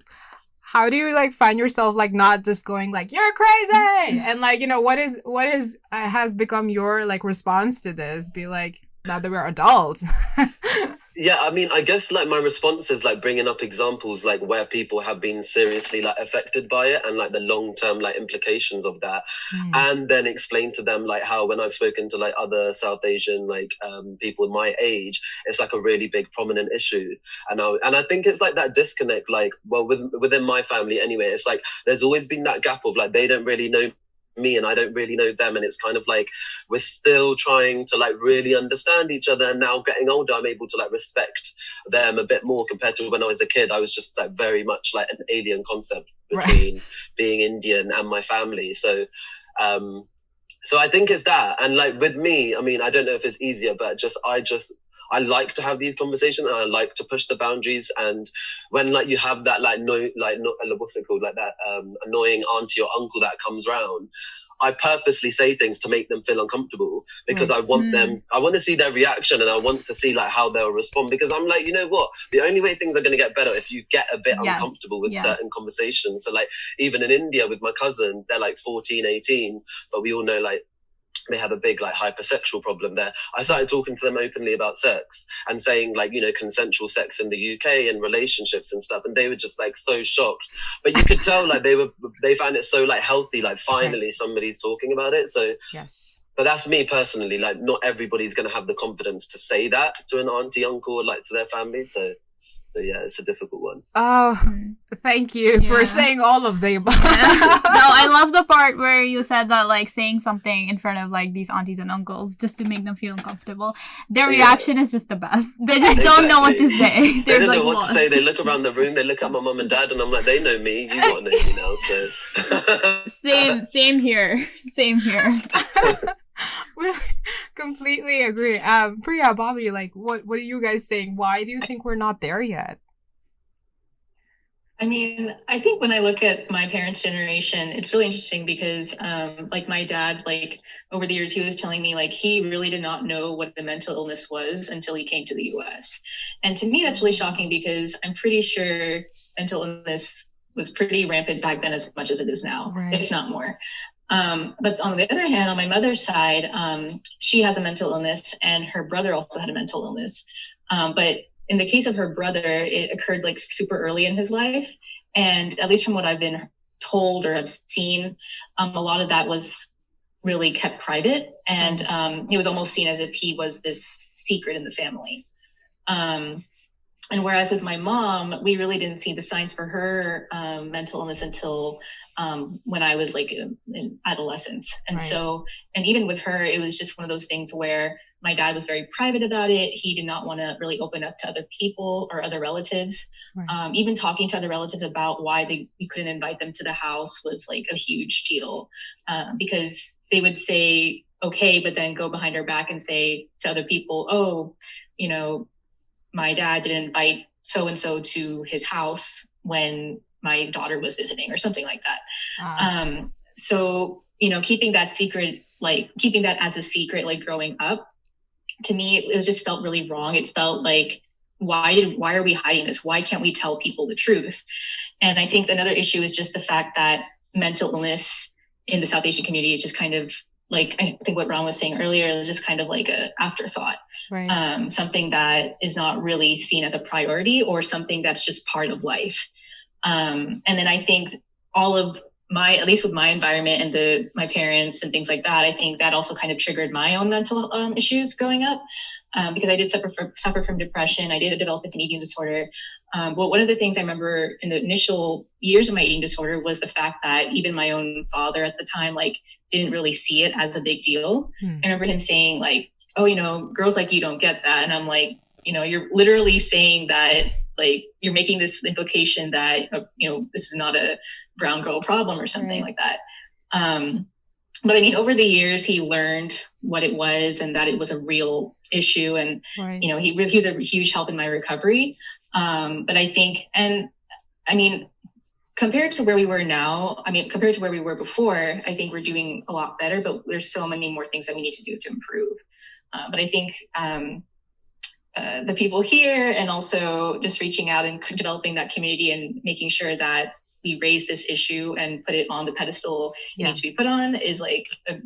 How do you like find yourself like not just going like you're crazy and like, you know, what is has become your like response to this? Be like, now that we're adults. Yeah, I mean, I guess like my response is like bringing up examples like where people have been seriously like affected by it and like the long-term like implications of that, and then explain to them like how when I've spoken to like other South Asian like people my age, it's like a really big prominent issue, and I think it's like that disconnect, like, well, within my family anyway, it's like there's always been that gap of like they don't really know me and I don't really know them, and it's kind of like we're still trying to like really understand each other, and now getting older I'm able to like respect them a bit more compared to when I was a kid. I was just like very much like an alien concept between being Indian and my family. So I think it's that. And like with me, I mean, I don't know if it's easier, but I like to have these conversations and I like to push the boundaries. And when like you have that what's it called, like that annoying auntie or uncle that comes round, I purposely say things to make them feel uncomfortable because I want I want to see their reaction and I want to see like how they'll respond, because I'm like, you know what, the only way things are going to get better if you get a bit uncomfortable with certain conversations. So like even in India with my cousins, they're like 14, 18, but we all know like they have a big like hypersexual problem there. I started talking to them openly about sex and saying like, you know, consensual sex in the UK and relationships and stuff, and they were just like so shocked. But you could tell like they found it so like healthy, like finally somebody's talking about it. So but that's me personally, like not everybody's going to have the confidence to say that to an auntie, uncle, or like to their family. So yeah, it's a difficult one. Oh, thank you for saying all of the above. No, I love the part where you said that like saying something in front of like these aunties and uncles just to make them feel uncomfortable. Their reaction is just the best. They just don't know what to say. They don't know what to say. They look around the room, they look at my mum and dad, and I'm like, they know me. You gotta know me now. So same here. Same here. We completely agree. Priya, Bobby, like, what are you guys saying? Why do you think we're not there yet? I mean, I think when I look at my parents' generation, it's really interesting because, like my dad, like over the years, he was telling me like he really did not know what the mental illness was until he came to the US. And to me, that's really shocking because I'm pretty sure mental illness was pretty rampant back then as much as it is now, Right. if not more. But on the other hand, on my mother's side, she has a mental illness, and her brother also had a mental illness. But in the case of her brother, it occurred like super early in his life. And at least from what I've been told or have seen, a lot of that was really kept private. And it was almost seen as if he was this secret in the family. And whereas with my mom, we really didn't see the signs for her mental illness until when I was like in adolescence. And Right. so, and even with her, it was just one of those things where my dad was very private about it. He did not want to really open up to other people or other relatives. Right. Even talking to other relatives about why we couldn't invite them to the house was like a huge deal, because they would say, okay, but then go behind our back and say to other people, oh, you know, my dad didn't invite so-and-so to his house when my daughter was visiting or something like that. So, you know, keeping that as a secret, like growing up, to me, it just felt really wrong. It felt like, why are we hiding this? Why can't we tell people the truth? And I think another issue is just the fact that mental illness in the South Asian community is just kind of like, I think what Ron was saying earlier, is just kind of like an afterthought. Right. Something that is not really seen as a priority, or something that's just part of life. And then I think all of at least with my environment and my parents and things like that, I think that also kind of triggered my own mental issues growing up, because I did suffer from depression. I did develop an eating disorder. But one of the things I remember in the initial years of my eating disorder was the fact that even my own father at the time, like, didn't really see it as a big deal. I remember him saying like, oh, you know, girls like you don't get that. And I'm like, you know, you're literally saying that, like, you're making this implication that, you know, this is not a brown girl problem or something like that. But I mean, over the years, he learned what it was and that it was a real issue. And, you know, he was a huge help in my recovery. But I think, and I mean, compared to where we were now, compared to where we were before, I think we're doing a lot better, but there's so many more things that we need to do to improve. But I think the people here, and also just reaching out and developing that community and making sure that we raise this issue and put it on the pedestal it needs to be put on, is like a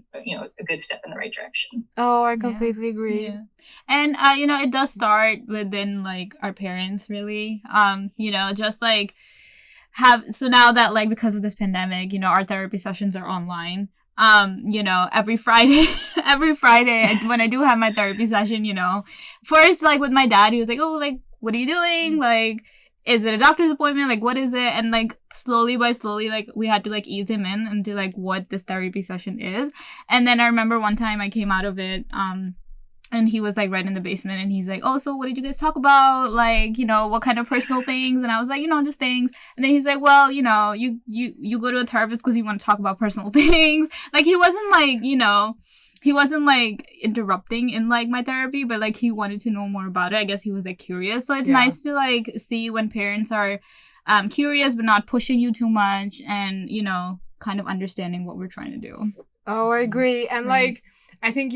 good step in the right direction. Oh, I completely agree. Yeah. And you know, it does start within like our parents, really. You know, just like so now that, like, because of this pandemic, you know, our therapy sessions are online. You know, every Friday when I do have my therapy session, you know, first, like, with my dad, he was like, oh, like, what are you doing? Like, is it a doctor's appointment? Like, what is it? And like, slowly by slowly, like, we had to like ease him into like what this therapy session is. And then I remember one time I came out of it, and he was like right in the basement, and he's like, oh, so what did you guys talk about? Like, you know, what kind of personal things? And I was like, you know, just things. And then he's like, well, you know, you go to a therapist because you want to talk about personal things. Like, he wasn't like, you know, he wasn't like interrupting in like my therapy, but like he wanted to know more about it. I guess he was like curious. So it's nice to like see when parents are curious but not pushing you too much, and, you know, kind of understanding what we're trying to do. Oh, I agree. And like, I think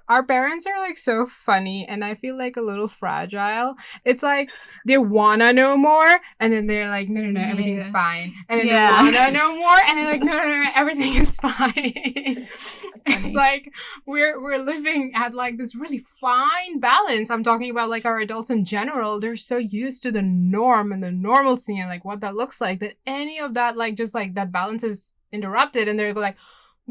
our parents are like so funny, and I feel like a little fragile. It's like they wanna know more, and then they're like, no, everything is fine. And then they wanna know more, and they're like, no, everything is fine. It's like we're living at like this really fine balance. I'm talking about like our adults in general. They're so used to the norm and the normalcy and like what that looks like, that any of that, like, just like that balance is interrupted, and they're like,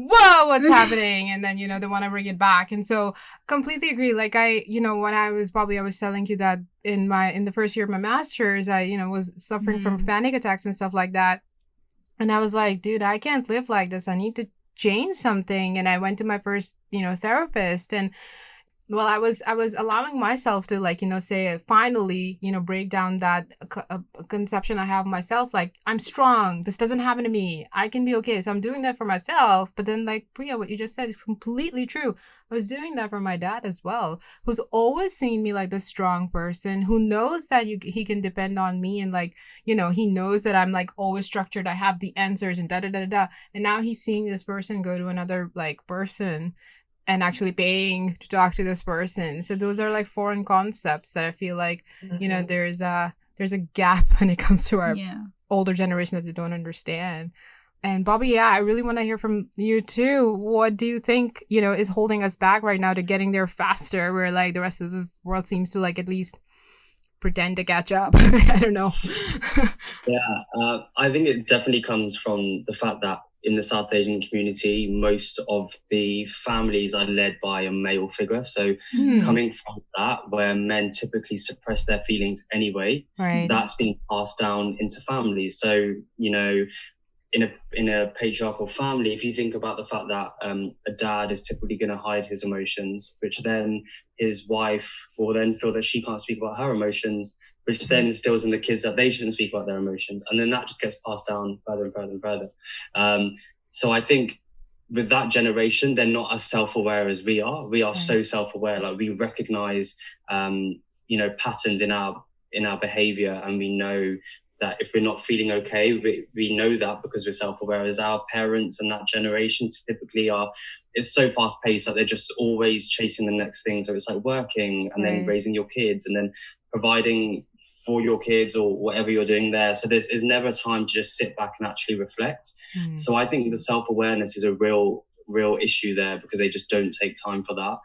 whoa, what's happening? And then, you know, they want to bring it back. And so completely agree. Like, when I was telling you that in the first year of my master's, I, you know, was suffering from panic attacks and stuff like that. And I was like, dude, I can't live like this. I need to change something. And I went to my first, you know, therapist, and well, I was allowing myself to, like, you know, say, finally, you know, break down that conception I have of myself. Like, I'm strong. This doesn't happen to me. I can be okay. So I'm doing that for myself. But then, like, Priya, what you just said is completely true. I was doing that for my dad as well, who's always seen me like the strong person, who knows that he can depend on me. And, like, you know, he knows that I'm like always structured. I have the answers and da-da-da-da-da. And now he's seeing this person go to another like person and actually paying to talk to this person. So those are like foreign concepts that I feel like, you know, there's a gap when it comes to our older generation that they don't understand. And Bobby, yeah, I really want to hear from you too. What do you think, is holding us back right now to getting there faster, where like the rest of the world seems to like at least pretend to catch up? I don't know. Yeah, I think it definitely comes from the fact that in the South Asian community, most of the families are led by a male figure. So coming from that, where men typically suppress their feelings anyway, Right. that's being passed down into families. So, in a patriarchal family, if you think about the fact that a dad is typically going to hide his emotions, which then his wife will then feel that she can't speak about her emotions, which then instills in the kids that they shouldn't speak about their emotions. And then that just gets passed down further and further and further. So I think with that generation, they're not as self-aware as we are. We are so self-aware. Like we recognize, patterns in our behavior, and we know that if we're not feeling okay, we know that because we're self-aware. As our parents and that generation typically are, it's so fast-paced that they're just always chasing the next thing. So it's like working and then raising your kids and then providing for your kids or whatever you're doing there. So there's never time to just sit back and actually reflect. So I think the self-awareness is a real issue there because they just don't take time for that.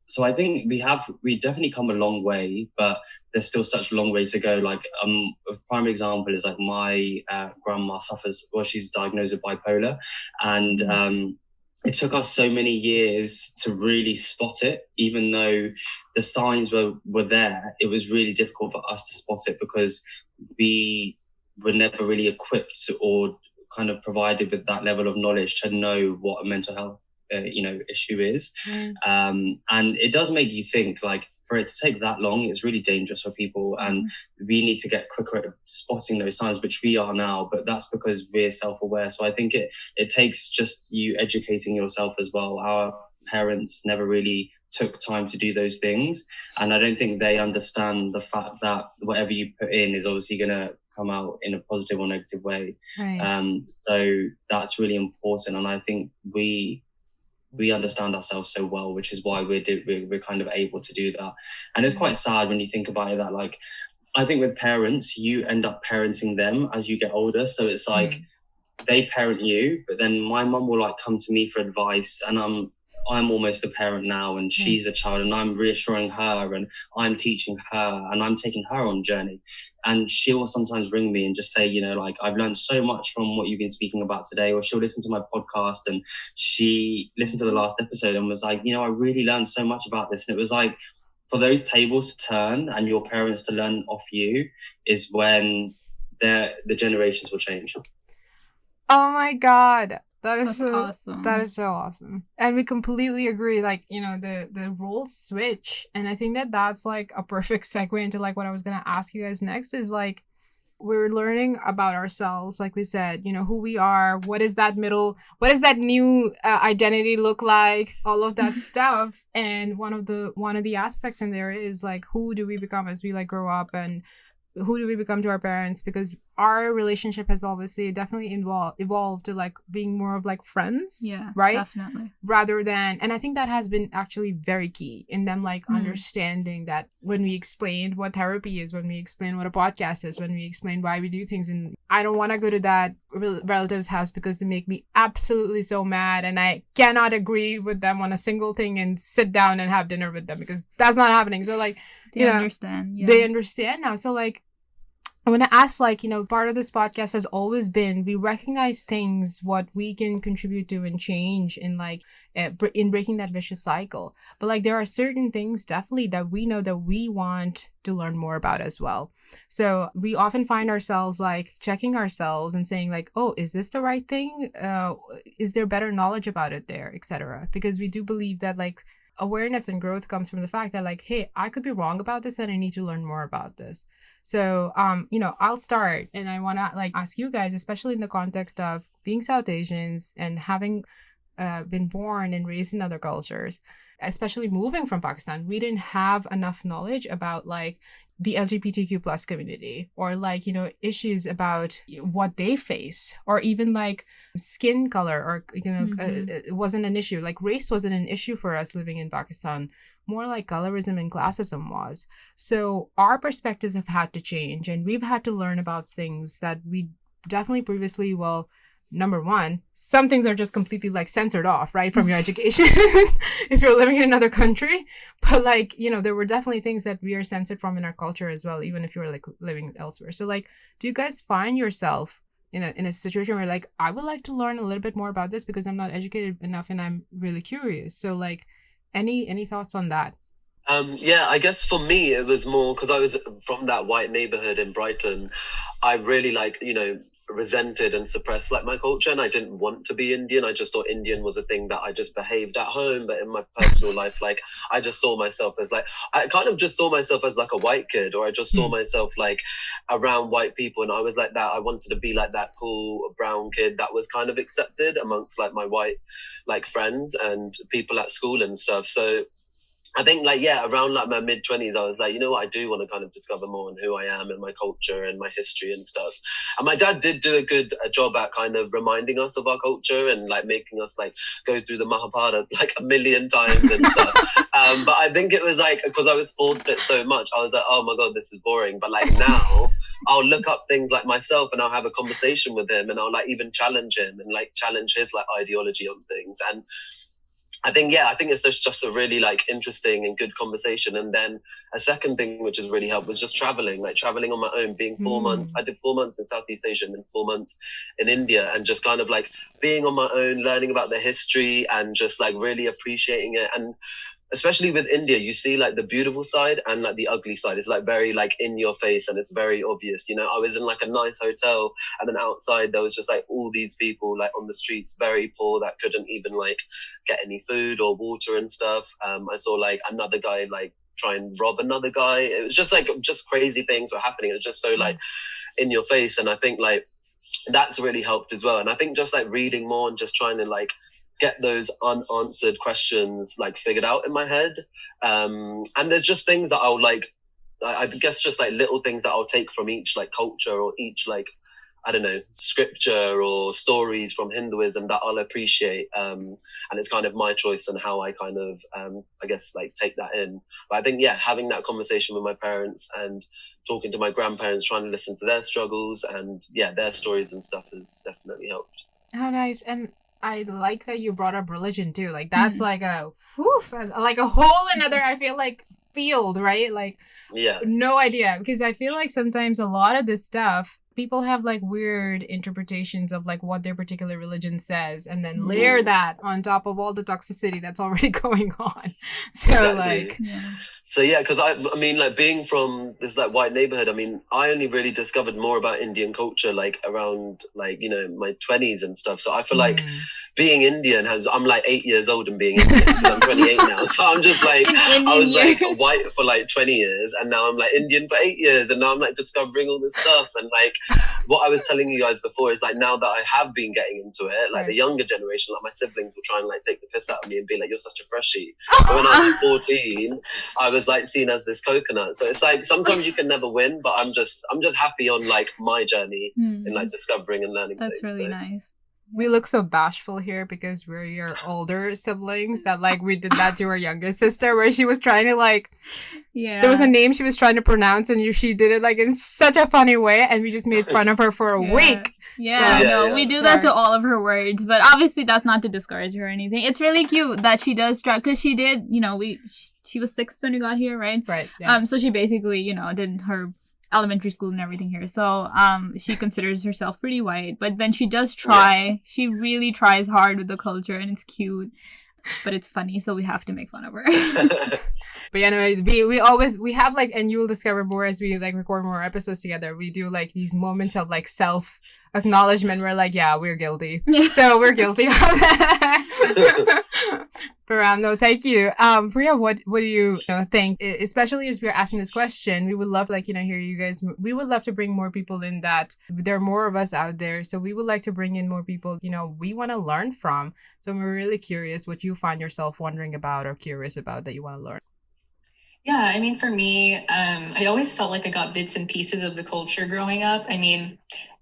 So I think we definitely come a long way, but there's still such a long way to go. Like a prime example is like my grandma she's diagnosed with bipolar, and it took us so many years to really spot it. Even though the signs were there, it was really difficult for us to spot it because we were never really equipped or kind of provided with that level of knowledge to know what a mental health issue is. And it does make you think, like, for it to take that long, it's really dangerous for people, and we need to get quicker at spotting those signs, which we are now, but that's because we're self-aware. So I think it takes just you educating yourself as well. Our parents never really took time to do those things, and I don't think they understand the fact that whatever you put in is obviously going to come out in a positive or negative way. So that's really important, and I think we understand ourselves so well, which is why we're kind of able to do that. And it's quite sad when you think about it, that like I think with parents, you end up parenting them as you get older. So it's like they parent you, but then my mum will like come to me for advice, and I'm almost a parent now, and she's a child, and I'm reassuring her, and I'm teaching her, and I'm taking her on a journey. And she will sometimes ring me and just say, like, I've learned so much from what you've been speaking about today. Or she'll listen to my podcast, and she listened to the last episode and was like, I really learned so much about this. And it was like, for those tables to turn and your parents to learn off you is when the generations will change. Oh my God. That's so awesome. That is so awesome. And we completely agree, like, the roles switch. And I think that that's like a perfect segue into like what I was going to ask you guys next is like, we're learning about ourselves, like we said, who we are, what is that new identity look like, all of that stuff. And one of the aspects in there is like, who do we become as we like grow up, and who do we become to our parents? Because our relationship has obviously definitely evolved to like being more of like friends. Yeah, right? Definitely. Rather than, and I think that has been actually very key in them like understanding that when we explained what therapy is, when we explain what a podcast is, when we explain why we do things, and I don't want to go to that relative's house because they make me absolutely so mad, and I cannot agree with them on a single thing and sit down and have dinner with them because that's not happening. So like, they understand. Yeah. They understand now. So like, I want to ask, like, part of this podcast has always been, we recognize things, what we can contribute to and change in like, in breaking that vicious cycle. But like, there are certain things definitely that we know that we want to learn more about as well. So we often find ourselves like checking ourselves and saying like, oh, is this the right thing? Is there better knowledge about it there, etc.? Because we do believe that like, awareness and growth comes from the fact that like, hey, I could be wrong about this and I need to learn more about this. So, I'll start, and I want to like ask you guys, especially in the context of being South Asians and having been born and raised in other cultures, especially moving from Pakistan, we didn't have enough knowledge about like the LGBTQ plus community, or like, you know, issues about what they face, or even like skin color, or, you know, it wasn't an issue. Like race wasn't an issue for us living in Pakistan. More like colorism and classism was. So our perspectives have had to change, and we've had to learn about things that we definitely previously, well, number one, some things are just completely like censored off, right, from your education if you're living in another country. But like, you know, there were definitely things that we are censored from in our culture as well, even if you're like living elsewhere. So like, do you guys find yourself in a situation where like, I would like to learn a little bit more about this because I'm not educated enough and I'm really curious? So like, any thoughts on that? Yeah, I guess for me it was more because I was from that white neighborhood in Brighton. I really like, you know, resented and suppressed like my culture, and I didn't want to be Indian. I just thought Indian was a thing that I just behaved at home, but in my personal life, like I just saw myself as like, I kind of just saw myself as like a white kid, or I just saw myself like around white people, and I was like that. I wanted to be like that cool brown kid that was kind of accepted amongst like my white like friends and people at school and stuff. So I think like, yeah, around like my mid-20s, I was like, you know what, I do want to kind of discover more on who I am and my culture and my history and stuff. And my dad did do a good job at kind of reminding us of our culture and like making us like go through the Mahabharata like a million times and stuff. But I think it was like, because I was forced it so much, I was like, oh my God, this is boring. But like now I'll look up things like myself and I'll have a conversation with him, and I'll like even challenge him and like challenge his like ideology on things. And I think it's just a really like interesting and good conversation. And then a second thing which has really helped was just traveling on my own, being 4 months. I did 4 months in Southeast Asia and then 4 months in India, and just kind of like being on my own, learning about their history and just like really appreciating it. And especially with India, you see like the beautiful side and like the ugly side. It's like very like in your face and it's very obvious. You know, I was in like a nice hotel, and then outside there was just like all these people like on the streets, very poor, that couldn't even like get any food or water and stuff. I saw like another guy like try and rob another guy. It was just like, just crazy things were happening. It was just so like in your face. And I think like that's really helped as well. And I think just like reading more and just trying to like get those unanswered questions like figured out in my head. And there's just things that I'll like, I guess just like little things that I'll take from each like culture or each like, I don't know, scripture or stories from Hinduism that I'll appreciate. And it's kind of my choice and how I kind of, I guess, like take that in. But I think, yeah, having that conversation with my parents and talking to my grandparents, trying to listen to their struggles and, yeah, their stories and stuff has definitely helped. How nice. And I like that you brought up religion too. Like that's like a like a whole another, I feel like, field, right? Like, yeah, no idea, because I feel like sometimes a lot of this stuff, people have like weird interpretations of like what their particular religion says, and then layer that on top of all the toxicity that's already going on. So exactly. like, so yeah, because I mean, like being from this like white neighborhood, I mean, I only really discovered more about Indian culture like around like, you know, my 20s and stuff. So I feel like being Indian I'm like 8 years old and being Indian because I'm 28 now. So I'm just like, I was like white for like 20 years and now I'm like Indian for 8 years, and now I'm like discovering all this stuff. And like what I was telling you guys before is like, now that I have been getting into it, like the younger generation, like my siblings will try and like take the piss out of me and be like, you're such a freshie. But when I was 14, I was like seen as this coconut. So it's like sometimes you can never win, but I'm just happy on like my journey in like discovering and learning. That's things, really so. nice. We look so bashful here because we're your older siblings that like we did that to our younger sister where she was trying to like, there was a name she was trying to pronounce and she did it like in such a funny way, and we just made fun of her for a week. We do that to all of her words, but obviously that's not to discourage her or anything. It's really cute that she does try, because she did, you know, she was 6 when we got here, right? Right. Yeah. So she basically, you know, did her elementary school and everything here. So she considers herself pretty white, but then she does try. Yeah. She really tries hard with the culture, and it's cute, but it's funny, so we have to make fun of her. But yeah, no, we have like, and you will discover more as we like record more episodes together. We do like these moments of like self acknowledgement. We're like, yeah, we're guilty. So we're guilty of that. But no, thank you. Priya, what do you think? Especially as we're asking this question, we would love like, hear you guys. We would love to bring more people in that there are more of us out there. So we would like to bring in more people, we want to learn from. So we're really curious what you find yourself wondering about or curious about that you want to learn. Yeah, I mean, for me, I always felt like I got bits and pieces of the culture growing up. I mean,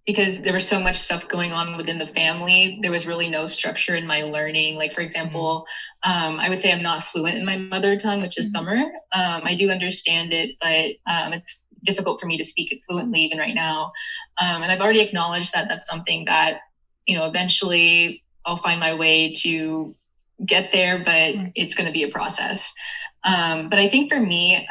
because there was so much stuff going on within the family, there was really no structure in my learning. Like, for example, I would say I'm not fluent in my mother tongue, which is Tamil. I do understand it, but it's difficult for me to speak it fluently even right now. And I've already acknowledged that that's something that, eventually I'll find my way to get there, but it's going to be a process. But I think for me,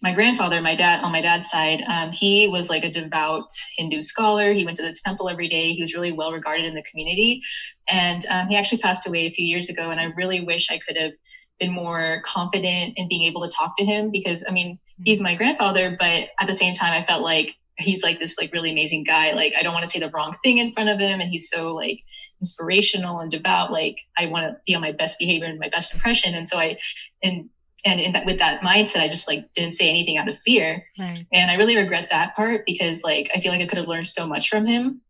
my grandfather, my dad, on my dad's side, he was like a devout Hindu scholar. He went to the temple every day. He was really well regarded in the community. And he actually passed away a few years ago. And I really wish I could have been more confident in being able to talk to him because, I mean, he's my grandfather, but at the same time, I felt like he's like this like really amazing guy. Like, I don't want to say the wrong thing in front of him. And he's so like inspirational and devout. Like, I want to be on my best behavior and my best impression. And so with that mindset, I just like didn't say anything out of fear. Right. And I really regret that part because like, I feel like I could have learned so much from him.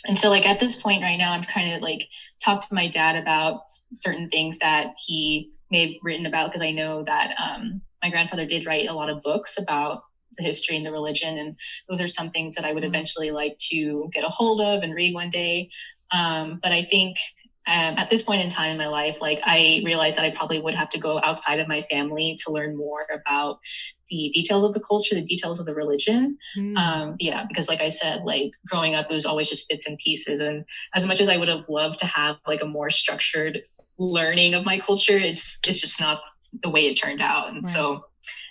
And so like at this point right now, I'm kind of like talked to my dad about certain things that he may have written about because I know that my grandfather did write a lot of books about the history and the religion. And those are some things that I would eventually like to get a hold of and read one day. But I think at this point in time in my life, like I realized that I probably would have to go outside of my family to learn more about the details of the culture, the details of the religion. Because like I said, like growing up, it was always just bits and pieces. And as much as I would have loved to have like a more structured learning of my culture, it's just not the way it turned out. And so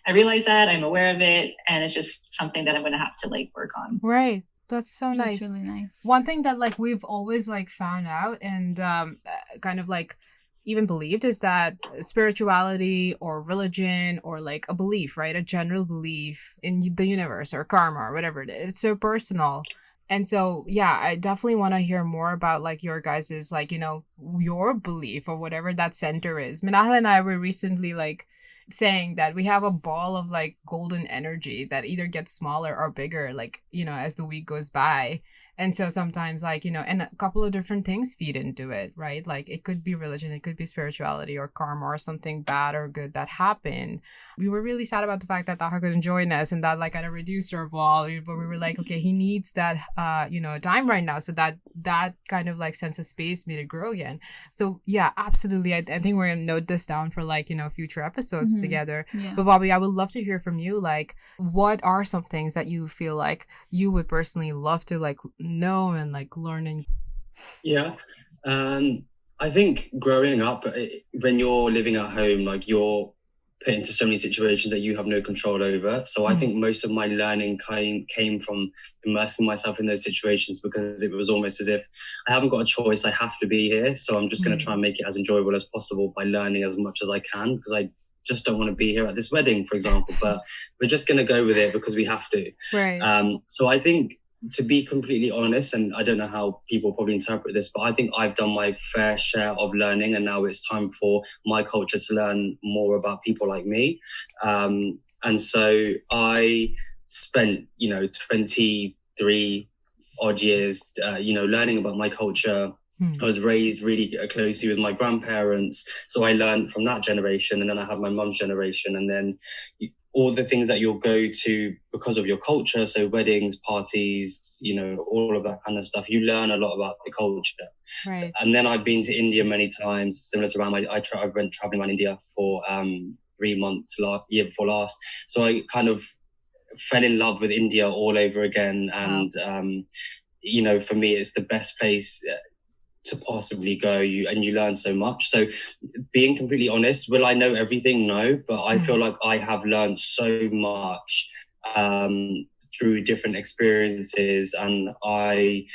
I realized that, I'm aware of it, and it's just something that I'm going to have to like work on. Right. That's so nice. That's really nice. One thing that like we've always like found out and kind of like even believed is that spirituality or religion or like a belief, right? A general belief in the universe or karma or whatever it is. It's so personal. And so, yeah, I definitely want to hear more about like your guys's like, your belief or whatever that center is. Minahal and I were recently like saying that we have a ball of like golden energy that either gets smaller or bigger, like, as the week goes by. And so sometimes like, and a couple of different things feed into it, right? Like it could be religion, it could be spirituality or karma or something bad or good that happened. We were really sad about the fact that Taha couldn't join us and that like kind of reduced our ball, but we were like, okay, he needs that, time right now. So that kind of like sense of space made it grow again. So yeah, absolutely. I think we're going to note this down for like, future episodes together. Yeah. But Bobby, I would love to hear from you. Like, what are some things that you feel like you would personally love to like know and like learning? I think growing up, when you're living at home, like you're put into so many situations that you have no control over. So I think most of my learning came from immersing myself in those situations because it was almost as if I haven't got a choice, I have to be here, so I'm just going to try and make it as enjoyable as possible by learning as much as I can, because I just don't want to be here at this wedding, for example, but we're just going to go with it because we have to. Right. So I think, to be completely honest, and I don't know how people probably interpret this, but I think I've done my fair share of learning, and now it's time for my culture to learn more about people like me. And so I spent, 23 odd years, learning about my culture. I was raised really closely with my grandparents, so I learned from that generation, and then I have my mum's generation, and then all the things that you'll go to because of your culture, so weddings, parties, all of that kind of stuff, you learn a lot about the culture. Right. And then I've been to India many times, similar to Ram. I went traveling around India for 3 months year before last. So I kind of fell in love with India all over again. And, for me, it's the best place to possibly go, and you learn so much. So being completely honest, will I know everything? No, but I feel like I have learned so much through different experiences, and I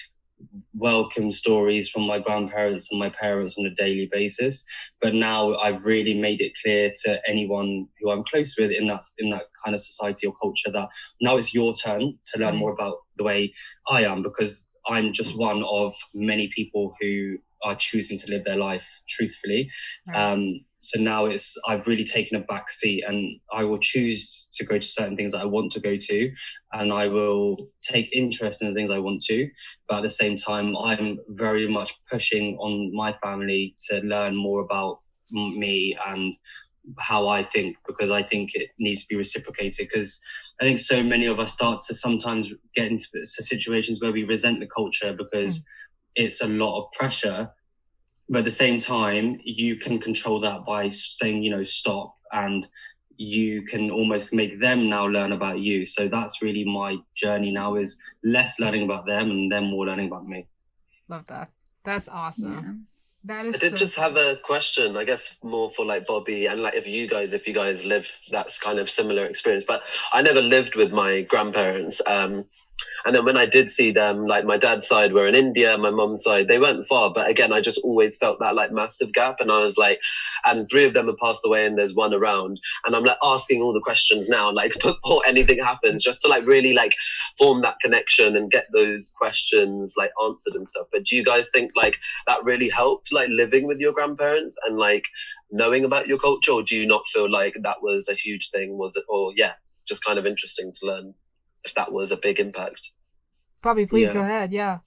welcome stories from my grandparents and my parents on a daily basis. But now I've really made it clear to anyone who I'm close with in that kind of society or culture that now it's your turn to learn more about the way I am, because I'm just one of many people who are choosing to live their life truthfully. So now I've really taken a back seat, and I will choose to go to certain things that I want to go to, and I will take interest in the things I want to. But at the same time, I'm very much pushing on my family to learn more about me and how I think, because I think it needs to be reciprocated. Because I think so many of us start to sometimes get into situations where we resent the culture because it's a lot of pressure. But at the same time, you can control that by saying, stop, and you can almost make them now learn about you. So that's really my journey now, is less learning about them and them more learning about me. Love that. That's awesome. Yeah. That is I did just have a question, I guess more for like Bobby, and like if you guys lived that kind of similar experience. But I never lived with my grandparents. And then when I did see them, like my dad's side were in India, my mum's side, they weren't far. But again, I just always felt that like massive gap. And I was like, and 3 of them have passed away and there's 1 around. And I'm like asking all the questions now, like before anything happens, just to like really like form that connection and get those questions like answered and stuff. But do you guys think like that really helped, like living with your grandparents and like knowing about your culture? Or do you not feel like that was a huge thing? Was it, or just kind of interesting to learn if that was a big impact? Bobby, please go ahead. Yeah.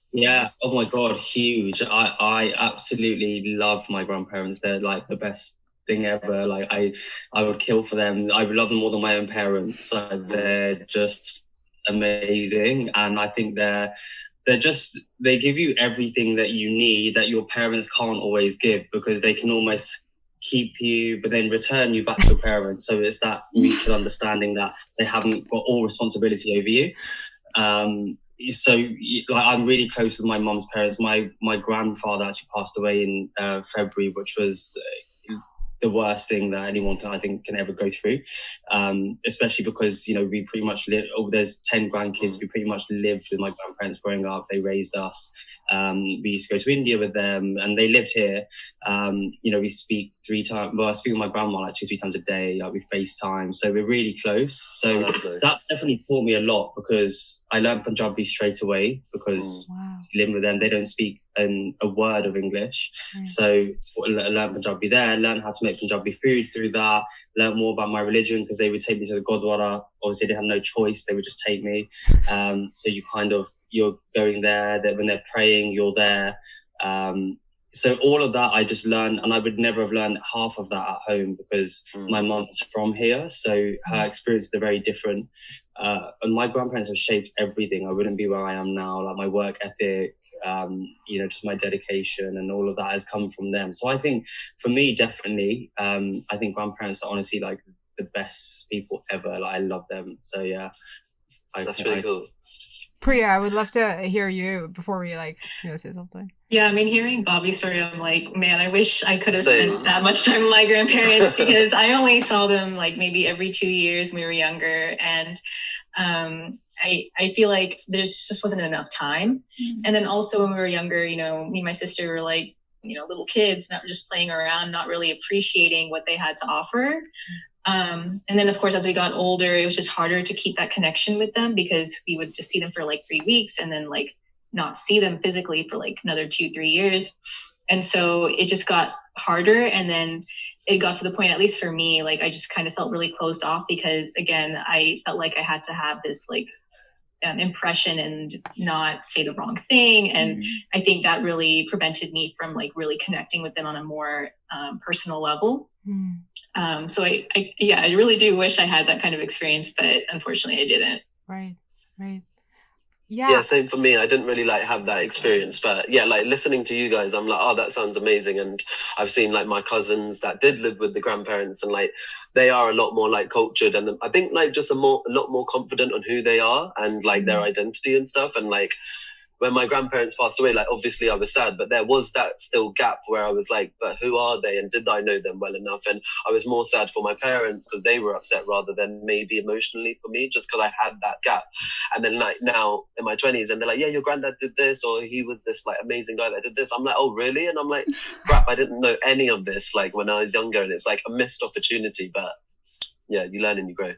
Oh my God, huge. I absolutely love my grandparents. They're like the best thing ever. Like I would kill for them. I would love them more than my own parents. They're just amazing. And I think they give you everything that you need that your parents can't always give, because they can almost keep you but then return you back to your parents. So it's that mutual understanding that they haven't got all responsibility over you. So like I'm really close with my mum's parents. My grandfather actually passed away in February, which was the worst thing that anyone can ever go through, especially because we pretty much live. There's 10 grandkids. We pretty much lived with my grandparents growing up. They raised us. We used to go to India with them, and they lived here. We speak 3 times. Well, I speak with my grandma like 2-3 times a day. We FaceTime, so we're really close. So that's definitely taught me a lot, because I learned Punjabi straight away, because living with them, they don't speak a word of English. So I learned Punjabi there, learned how to make Punjabi food through that, learned more about my religion, because they would take me to the Gurdwara. Obviously, they have no choice. They would just take me. So you're going there, that when they're praying, you're there. So all of that I just learned, and I would never have learned half of that at home, because my mom's from here, so her experiences are very different. And my grandparents have shaped everything. I wouldn't be where I am now. Like my work ethic, just my dedication, and all of that has come from them. So I think for me, definitely, I think grandparents are honestly like the best people ever. Like I love them. So yeah, that's really cool. Priya, I would love to hear you before we say something. Yeah, I mean, hearing Bobby's story, I'm like, man, I wish I could have spent that much time with my grandparents, because I only saw them like maybe every 2 years when we were younger. And I feel like there's just wasn't enough time. And then also when we were younger, me and my sister were like, little kids, not just playing around, not really appreciating what they had to offer. And then of course, as we got older, it was just harder to keep that connection with them, because we would just see them for like 3 weeks and then like not see them physically for like another 2-3 years. And so it just got harder. And then it got to the point, at least for me, like I just kind of felt really closed off, because again, I felt like I had to have this like impression and not say the wrong thing. And I think that really prevented me from like really connecting with them on a more personal level. So I really do wish I had that kind of experience, but unfortunately I didn't. Right. Yeah, same for me. I didn't really like have that experience, but yeah, like listening to you guys, I'm like, oh, that sounds amazing. And I've seen like my cousins that did live with the grandparents, and like they are a lot more like cultured, and I think like just a lot more confident on who they are and like their identity and stuff. And like when my grandparents passed away, like obviously I was sad, but there was that still gap where I was like, but who are they? And did I know them well enough? And I was more sad for my parents because they were upset rather than maybe emotionally for me, just because I had that gap. And then like now in my 20s, and they're like, yeah, your granddad did this, or he was this like amazing guy that did this. I'm like, oh really? And I'm like, crap, I didn't know any of this like when I was younger, and it's like a missed opportunity. But yeah, you learn and you grow.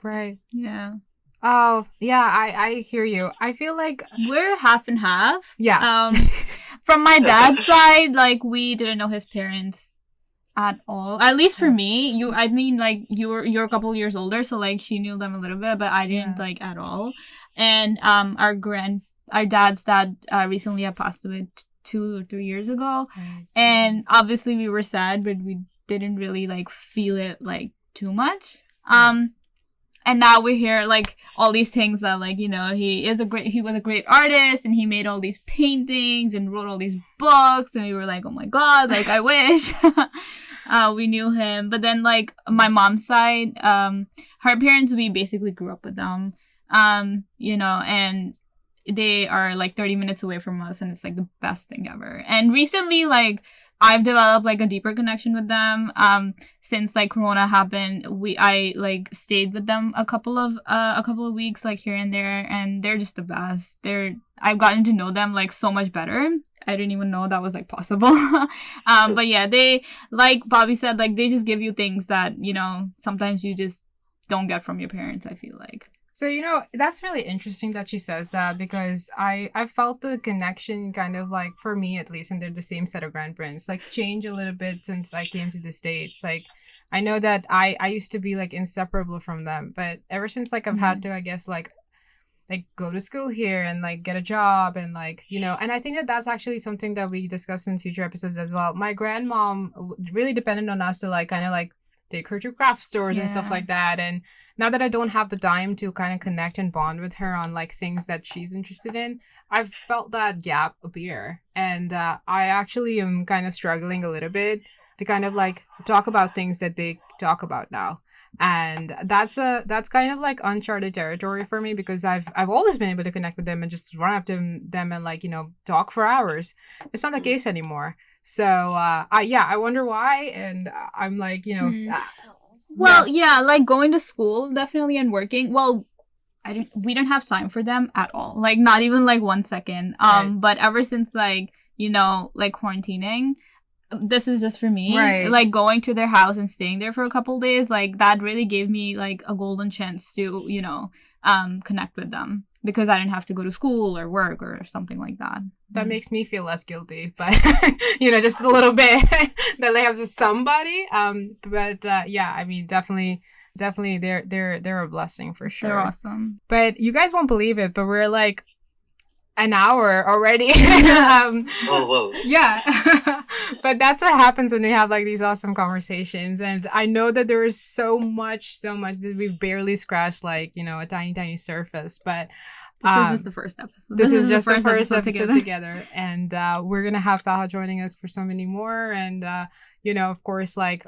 Right. Yeah. Oh, yeah, I hear you. I feel like We're half and half. Yeah. From my dad's side, like, we didn't know his parents at all. At least for me. You're a couple years older, so like she knew them a little bit, but I didn't like at all. And our dad's dad recently had passed away 2 or 3 years ago. And obviously we were sad, but we didn't really like feel it like too much. And now we hear like all these things that like, you know, he was a great artist, and he made all these paintings and wrote all these books, and we were like, oh my God, like I wish we knew him. But then like my mom's side, her parents, we basically grew up with them, you know, and they are like 30 minutes away from us, and it's like the best thing ever. And recently, like, I've developed like a deeper connection with them. Since like Corona happened, I like stayed with them a couple of weeks, like here and there, and they're just the best. I've gotten to know them like so much better. I didn't even know that was like possible. But yeah, they, like Bobby said, like they just give you things that, you know, sometimes you just don't get from your parents, I feel like. So, you know, that's really interesting that she says that, because I felt the connection kind of like, for me at least, and they're the same set of grandparents, like change a little bit since I came to the States. Like, I know that I used to be like inseparable from them, but ever since like I've had to, I guess, like go to school here and like get a job and like, you know, and I think that that's actually something that we discuss in future episodes as well. My grandmom really depended on us to like kind of like take her to craft stores and stuff like that. And now that I don't have the time to kind of connect and bond with her on like things that she's interested in, I've felt that gap appear. And I actually am kind of struggling a little bit to kind of like talk about things that they talk about now. And that's kind of like uncharted territory for me, because I've always been able to connect with them and just run up to them and like, you know, talk for hours. It's not the case anymore. So I wonder why, and I'm like, you know, well, yeah, like going to school definitely and working. Well, we don't have time for them at all. Like not even like 1 second. But ever since like, you know, like quarantining, this is just for me. Right. Like going to their house and staying there for a couple days, like that really gave me like a golden chance to, you know, connect with them, because I didn't have to go to school or work or something like that. That makes me feel less guilty, but you know, just a little bit that they have somebody. But yeah, I mean, definitely they're a blessing for sure. They're awesome. But you guys won't believe it, but we're like an hour already. Oh, whoa. Yeah. But that's what happens when we have like these awesome conversations. And I know that there is so much that we've barely scratched, like, you know, a tiny surface. But this is just the first episode. This is just the first episode together. And we're going to have Taha joining us for so many more. And, you know, of course, like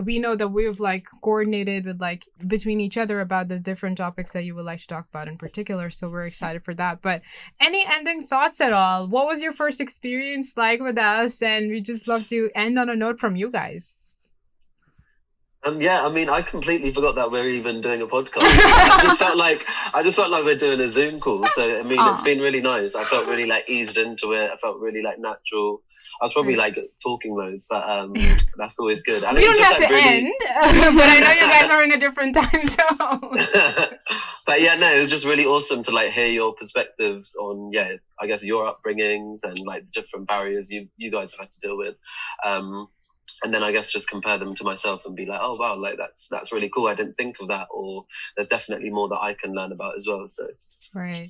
we know that we've like coordinated with like between each other about the different topics that you would like to talk about in particular. So we're excited for that. But any ending thoughts at all? What was your first experience like with us? And we just love to end on a note from you guys. Yeah, I mean, I completely forgot that we're even doing a podcast. I just felt like we're doing a Zoom call. So I mean, it's been really nice. I felt really like eased into it. I felt really like natural. I was probably like talking loads, but that's always good. And we don't have like, to end, but I know you guys are in a different time zone. But yeah, no, it was just really awesome to like hear your perspectives on, I guess your upbringings and like the different barriers you guys have had to deal with. And then I guess just compare them to myself and be like, oh wow, like that's really cool. I didn't think of that, or there's definitely more that I can learn about as well. So right.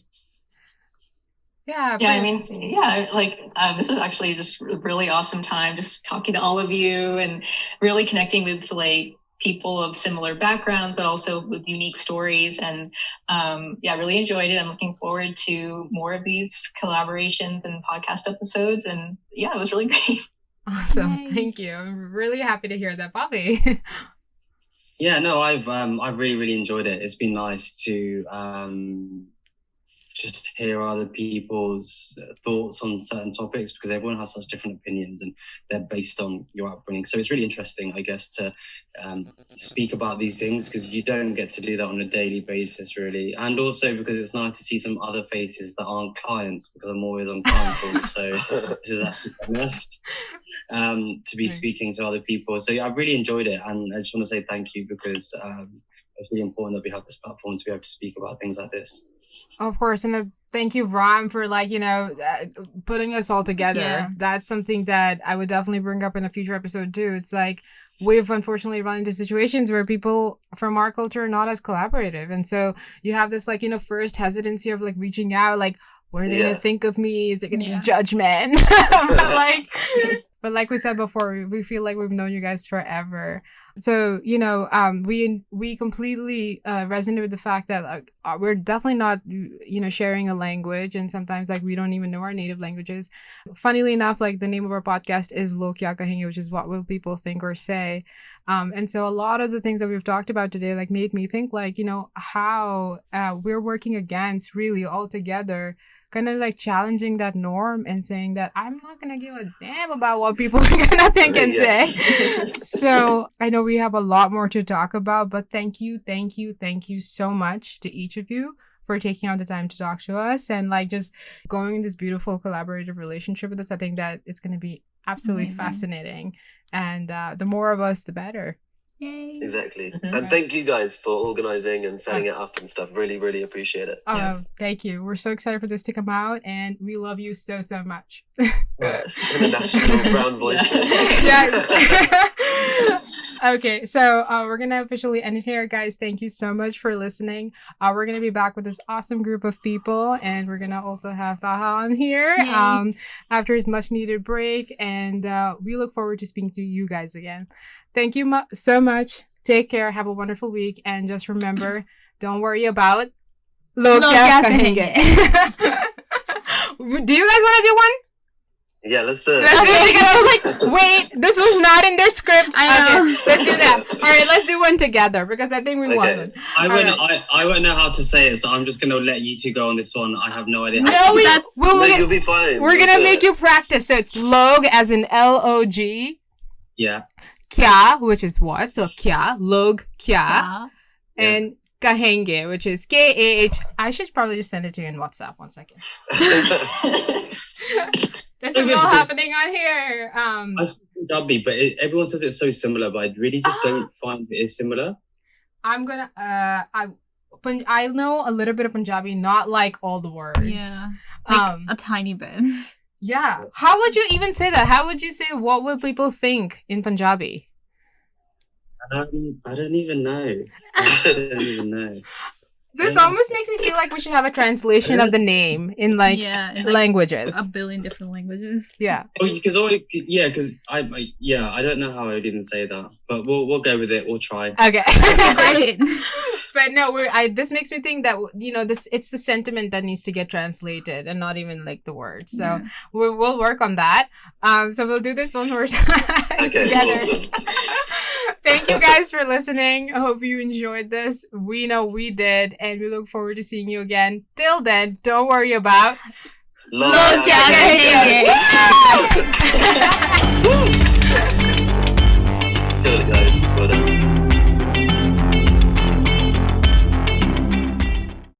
Yeah. Yeah, I mean, yeah, like this was actually just a really awesome time, just talking to all of you and really connecting with like people of similar backgrounds, but also with unique stories. And really enjoyed it. I'm looking forward to more of these collaborations and podcast episodes. And yeah, it was really great. Awesome. Yay. Thank you. I'm really happy to hear that, Bobby. Yeah, no, I've really enjoyed it. It's been nice to just hear other people's thoughts on certain topics, because everyone has such different opinions and they're based on your upbringing. So it's really interesting, I guess, to speak about these things, because you don't get to do that on a daily basis, really. And also because it's nice to see some other faces that aren't clients, because I'm always on client calls. So this is actually left to be speaking to other people. So yeah, I've really enjoyed it. And I just want to say thank you, because it's really important that we have this platform to be able to speak about things like this. Of course, and thank you, Ram, for putting us all together. Yeah. That's something that I would definitely bring up in a future episode too. It's like we've unfortunately run into situations where people from our culture are not as collaborative, and so you have this first hesitancy of reaching out, what are they gonna think of me? Is it gonna be judgment? But like we said before, we feel like we've known you guys forever. So, we completely resonate with the fact that we're definitely not, sharing a language. And sometimes we don't even know our native languages. Funnily enough, the name of our podcast is Lo Kya Kahenge, which is what will people think or say. And so a lot of the things that we've talked about today, made me think how we're working against really all together, kind of challenging that norm and saying that I'm not going to give a damn about what people are going to think and say. So I know we have a lot more to talk about, but thank you so much to each of you for taking out the time to talk to us and just going in this beautiful collaborative relationship with us. I think that it's going to be absolutely fascinating, and the more of us, the better. Yay. Exactly. And thank you guys for organizing and setting it up and stuff. Really, really appreciate it. Thank you. We're so excited for this to come out, and we love you so much. Yes, international brown voices. Yes. Okay, so we're gonna officially end it here, guys. Thank you so much for listening. We're gonna be back with this awesome group of people, and we're gonna also have Taha on here after his much needed break, and we look forward to speaking to you guys again. Thank you so much. Take care. Have a wonderful week, and just remember, don't worry about Lo Kya Kahenge. Do you guys want to do one? Yeah, let's do it. Let's do it together. I was like, wait, this was not in their script. I know. Okay, let's do that. All right, let's do one together, because I think we won. I won't know how to say it, so I'm just going to let you two go on this one. I have no idea. No, you'll be fine. We're going to make you practice. So it's log as in Log. Yeah. Kya, which is what? So kya, log kya. And kahenge, which is Kah. I should probably just send it to you in WhatsApp. 1 second. This is all happening on here. I speak Punjabi, but everyone says it's so similar, but I really just don't find it is similar. I'm gonna I know a little bit of Punjabi, not all the words. Yeah, a tiny bit. Yeah. How would you even say that? How would you say what will people think in Punjabi? I don't even know. This almost makes me feel like we should have a translation of the name in languages. A billion different languages. Yeah. Because I don't know how I would even say that, but we'll go with it. We'll try. Okay. Great. But no, this makes me think that it's the sentiment that needs to get translated and not even the words. So we'll work on that. So we'll do this one more time together. Awesome. Thank you guys for listening. I hope you enjoyed this. We know we did, and we look forward to seeing you again. Till then, don't worry about Lo Kya Kahenge. Good, guys.